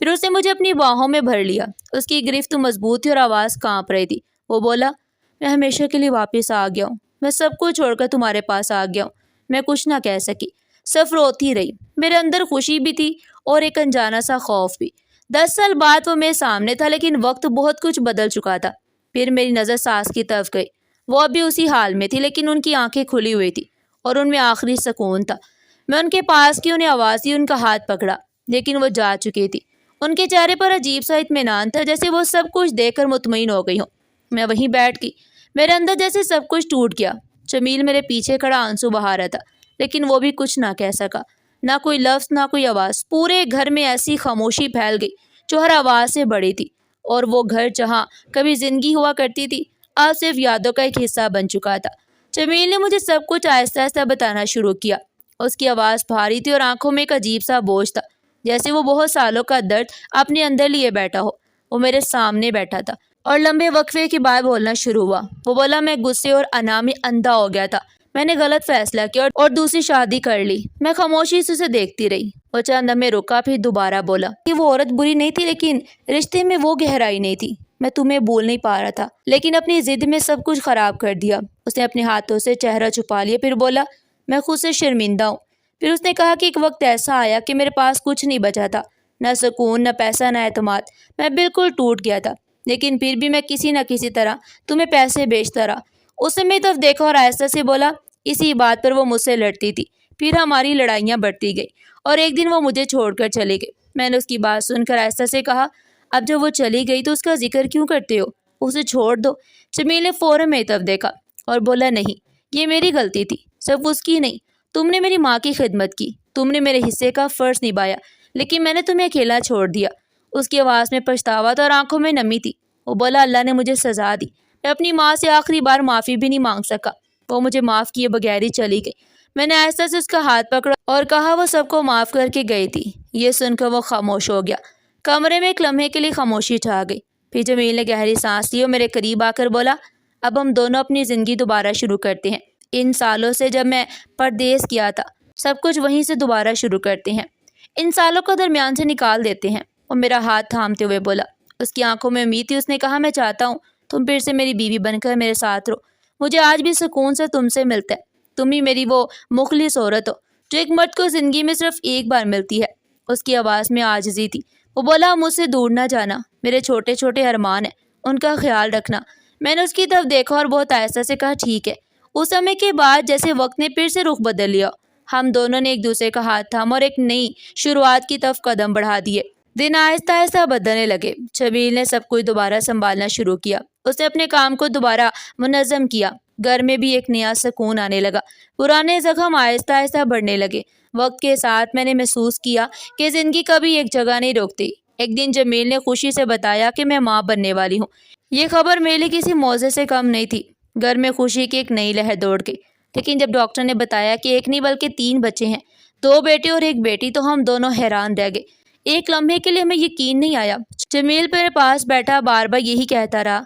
پھر اس نے مجھے اپنی باہوں میں بھر لیا۔ اس کی گرفت مضبوط تھی اور آواز کانپ رہی تھی۔ وہ بولا، میں ہمیشہ کے لیے واپس آ گیا ہوں، میں سب کچھ چھوڑ کر تمہارے پاس آ گیا ہوں۔ میں کچھ نہ کہہ سکی، صرف روتی رہی۔ میرے اندر خوشی بھی تھی اور ایک انجانا سا خوف بھی۔ 10 سال بعد وہ میرے سامنے تھا، لیکن وقت بہت کچھ بدل چکا تھا۔ پھر میری نظر ساس کی طرف گئی۔ وہ ابھی اسی حال میں تھی، لیکن ان کی آنکھیں کھلی ہوئی تھی اور ان میں آخری سکون تھا۔ میں ان کے پاس کی، انہیں آواز دی، ان کا ہاتھ پکڑا، لیکن وہ جا چکی تھی۔ ان کے چہرے پر عجیب سا اطمینان تھا، جیسے وہ سب کچھ دیکھ کر مطمئن ہو گئی ہوں۔ میں وہیں بیٹھ گئی، میرے اندر جیسے سب کچھ ٹوٹ گیا۔ جمیل میرے پیچھے کھڑا آنسو بہا رہا تھا، لیکن وہ بھی کچھ نہ کہہ سکا، نہ کوئی لفظ، نہ کوئی آواز۔ پورے گھر میں ایسی خاموشی پھیل گئی جو ہر آواز سے بڑی تھی، اور وہ گھر جہاں کبھی زندگی ہوا کرتی تھی اب صرف یادوں کا ایک حصہ بن چکا تھا۔ جمیل نے مجھے سب کچھ آہستہ آہستہ بتانا شروع کیا۔ اس کی آواز بھاری تھی اور آنکھوں میں ایک عجیب سا بوجھ تھا، جیسے وہ بہت سالوں کا درد اپنے اندر لیے بیٹھا ہو۔ وہ میرے سامنے بیٹھا تھا اور لمبے وقفے کے بعد بولنا شروع ہوا۔ وہ بولا، میں غصے اور انا میں اندھا ہو گیا تھا، میں نے غلط فیصلہ کیا اور دوسری شادی کر لی۔ میں خاموشی سے اسے دیکھتی رہی۔ وہ چند لمحے رکا، پھر دوبارہ بولا کہ وہ عورت بری نہیں تھی، لیکن رشتے میں وہ گہرائی نہیں تھی۔ میں تمہیں بول نہیں پا رہا تھا، لیکن اپنی ضد میں سب کچھ خراب کر دیا۔ اس نے اپنے ہاتھوں سے چہرہ چھپا لیا، پھر بولا، میں خود سے شرمندہ ہوں۔ پھر اس نے کہا کہ ایک وقت ایسا آیا کہ میرے پاس کچھ نہیں بچا تھا، نہ سکون، نہ پیسہ، نہ اعتماد۔ میں بالکل ٹوٹ گیا تھا، لیکن پھر بھی میں کسی نہ کسی طرح تمہیں پیسے بیچتا رہا۔ اس نے میری طرف دیکھا اور آہستہ سے بولا، اسی بات پر وہ مجھ سے لڑتی تھی۔ پھر ہماری لڑائیاں بڑھتی گئی اور ایک دن وہ مجھے چھوڑ کر چلے گئے۔ میں نے اس کی بات سن کر آہستہ سے کہا، اب جب وہ چلی گئی تو اس کا ذکر کیوں کرتے ہو؟ اسے چھوڑ دو۔ جمیل نے فوراً میری طرف دیکھا اور بولا نہیں، یہ میری غلطی تھی، صرف اس کی نہیں۔ تم نے میری ماں کی خدمت کی، تم نے میرے حصے کا فرض نبھایا، لیکن میں نے تمہیں اکیلا چھوڑ دیا۔ اس کی آواز میں پچھتاوا تھا اور آنکھوں میں نمی تھی۔ وہ بولا اللہ نے مجھے سزا دی، میں اپنی ماں سے آخری بار معافی بھی نہیں مانگ سکا، وہ مجھے معاف کیے بغیر ہی چلی گئی۔ میں نے آہستہ سے اس کا ہاتھ پکڑا اور کہا وہ سب کو معاف کر کے گئی تھی۔ یہ سن کر وہ خاموش ہو گیا۔ کمرے میں ایک لمحے کے لیے خاموشی چھا گئی۔ پھر جمیل نے گہری سانس لی اور میرے قریب آ کر بولا اب ہم دونوں اپنی زندگی دوبارہ شروع کرتے ہیں۔ ان سالوں سے جب میں پردیس کیا تھا سب کچھ وہیں سے دوبارہ شروع کرتے ہیں، ان سالوں کو درمیان سے نکال دیتے ہیں۔ وہ میرا ہاتھ تھامتے ہوئے بولا، اس کی آنکھوں میں امید تھی۔ اس نے کہا میں چاہتا ہوں تم پھر سے میری بیوی بن کر میرے ساتھ رہو، مجھے آج بھی سکون سے تم سے ملتا ہے۔ تم ہی میری وہ مخلص عورت ہو جو ایک مرد کو زندگی میں صرف ایک بار ملتی ہے۔ اس کی آواز میں عاجزی تھی۔ وہ بولا مجھ سے دور نہ جانا، میرے چھوٹے چھوٹے ارمان ہیں، ان کا خیال رکھنا۔ میں نے اس کی طرف دیکھا اور بہت آہستہ سے کہا ٹھیک ہے۔ اس سمے کے بعد جیسے وقت نے پھر سے رخ بدل لیا، ہم دونوں نے ایک دوسرے کا ہاتھ تھاما اور ایک نئی شروعات کی طرف قدم بڑھا دیے۔ دن آہستہ آہستہ بدلنے لگے۔ جمیل نے سب کچھ دوبارہ سنبھالنا شروع کیا، اس نے اپنے کام کو دوبارہ منظم کیا، گھر میں بھی ایک نیا سکون آنے لگا، پرانے زخم آہستہ آہستہ بڑھنے لگے۔ وقت کے ساتھ میں نے محسوس کیا کہ زندگی کبھی ایک جگہ نہیں روکتی۔ ایک دن جمیل نے خوشی سے بتایا کہ میں ماں بننے والی ہوں۔ یہ خبر میرے لیے کسی معجزے سے کم نہیں تھی۔ گھر میں خوشی کی ایک نئی لہر دوڑ گئی۔ لیکن جب ڈاکٹر نے بتایا کہ ایک نہیں بلکہ 3 بچے ہیں، 2 بیٹے اور 1 بیٹی، تو ہم دونوں حیران رہ گئے۔ ایک لمحے کے لیے ہمیں یقین نہیں آیا۔ جمیل میرے پاس بیٹھا بار بار یہی کہتا رہا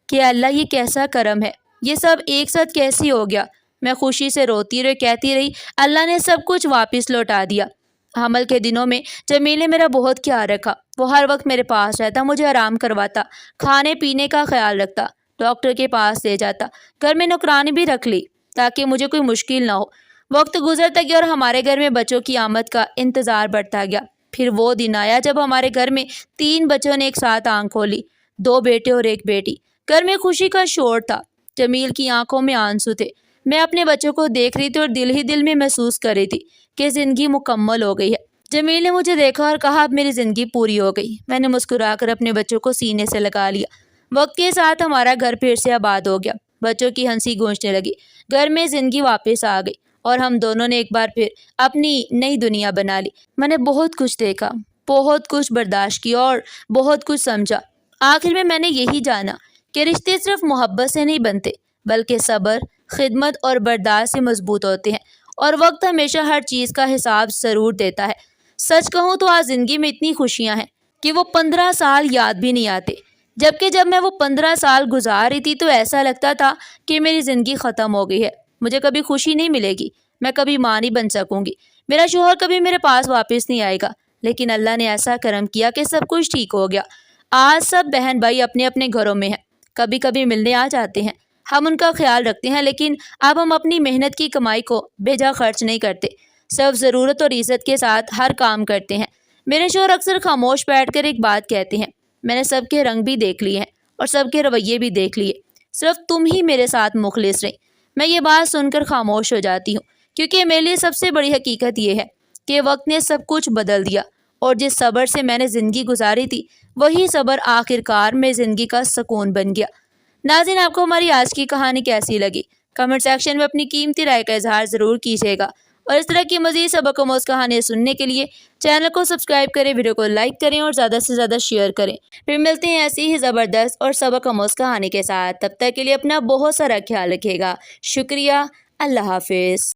کہ اللہ یہ کیسا کرم ہے، یہ سب ایک ساتھ کیسے ہو گیا۔ میں خوشی سے روتی رہی، کہتی رہی اللہ نے سب کچھ واپس لوٹا دیا۔ حمل کے دنوں میں جمیل نے میرا بہت خیال رکھا، وہ ہر وقت میرے پاس رہتا، مجھے آرام کرواتا، کھانے پینے کا خیال رکھتا، ڈاکٹر کے پاس لے جاتا، گھر میں نوکرانی بھی رکھ لی تاکہ مجھے کوئی مشکل نہ ہو۔ وقت گزرتا گیا اور ہمارے گھر میں بچوں کی آمد کا انتظار بڑھتا گیا۔ پھر وہ دن آیا جب ہمارے گھر میں 3 بچوں نے ایک ساتھ آنکھ کھولی، 2 بیٹے اور 1 بیٹی۔ گھر میں خوشی کا شور تھا، جمیل کی آنکھوں میں آنسو تھے۔ میں اپنے بچوں کو دیکھ رہی تھی اور دل ہی دل میں محسوس کر رہی تھی کہ زندگی مکمل ہو گئی ہے۔ جمیل نے مجھے دیکھا اور کہا اب میری زندگی پوری ہو گئی۔ میں نے مسکرا کر اپنے بچوں کو سینے سے لگا لیا۔ وقت کے ساتھ ہمارا گھر پھر سے آباد ہو گیا، بچوں کی ہنسی گونجنے لگی، گھر میں زندگی واپس آ گئی اور ہم دونوں نے ایک بار پھر اپنی نئی دنیا بنا لی۔ میں نے بہت کچھ دیکھا، بہت کچھ برداشت کیا اور بہت کچھ سمجھا۔ آخر میں نے یہی جانا کہ رشتے صرف محبت سے نہیں بنتے بلکہ صبر، خدمت اور برداشت سے مضبوط ہوتے ہیں، اور وقت ہمیشہ ہر چیز کا حساب ضرور دیتا ہے۔ سچ کہوں تو آج زندگی میں اتنی خوشیاں ہیں کہ وہ 15 سال یاد بھی نہیں آتے، جبکہ جب میں وہ 15 سال گزار رہی تھی تو ایسا لگتا تھا کہ میری زندگی ختم ہو گئی ہے، مجھے کبھی خوشی نہیں ملے گی، میں کبھی ماں نہیں بن سکوں گی، میرا شوہر کبھی میرے پاس واپس نہیں آئے گا۔ لیکن اللہ نے ایسا کرم کیا کہ سب کچھ ٹھیک ہو گیا۔ آج سب بہن بھائی اپنے اپنے گھروں میں ہیں، کبھی کبھی ملنے آ جاتے ہیں، ہم ان کا خیال رکھتے ہیں، لیکن اب ہم اپنی محنت کی کمائی کو بے جا خرچ نہیں کرتے، سب ضرورت اور عزت کے ساتھ ہر کام کرتے ہیں۔ میرے شوہر اکثر خاموش بیٹھ کر ایک بات کہتے ہیں، میں نے سب کے رنگ بھی دیکھ لیے ہیں اور سب کے رویے بھی دیکھ لیے، صرف تم ہی میرے ساتھ مخلص رہی۔ میں یہ بات سن کر خاموش ہو جاتی ہوں، کیونکہ میرے لیے سب سے بڑی حقیقت یہ ہے کہ وقت نے سب کچھ بدل دیا، اور جس صبر سے میں نے زندگی گزاری تھی وہی صبر آخر کار میں زندگی کا سکون بن گیا۔ ناظرین، آپ کو ہماری آج کی کہانی کیسی لگی؟ کمنٹ سیکشن میں اپنی قیمتی رائے کا اظہار ضرور کیجیے گا، اور اس طرح کی مزید سبق آموز کہانیاں سننے کے لیے چینل کو سبسکرائب کریں، ویڈیو کو لائک کریں اور زیادہ سے زیادہ شیئر کریں۔ پھر ملتے ہیں ایسی ہی زبردست اور سبق آموز کہانی کے ساتھ، تب تک کے لیے اپنا بہت سارا خیال رکھیے گا۔ شکریہ، اللہ حافظ۔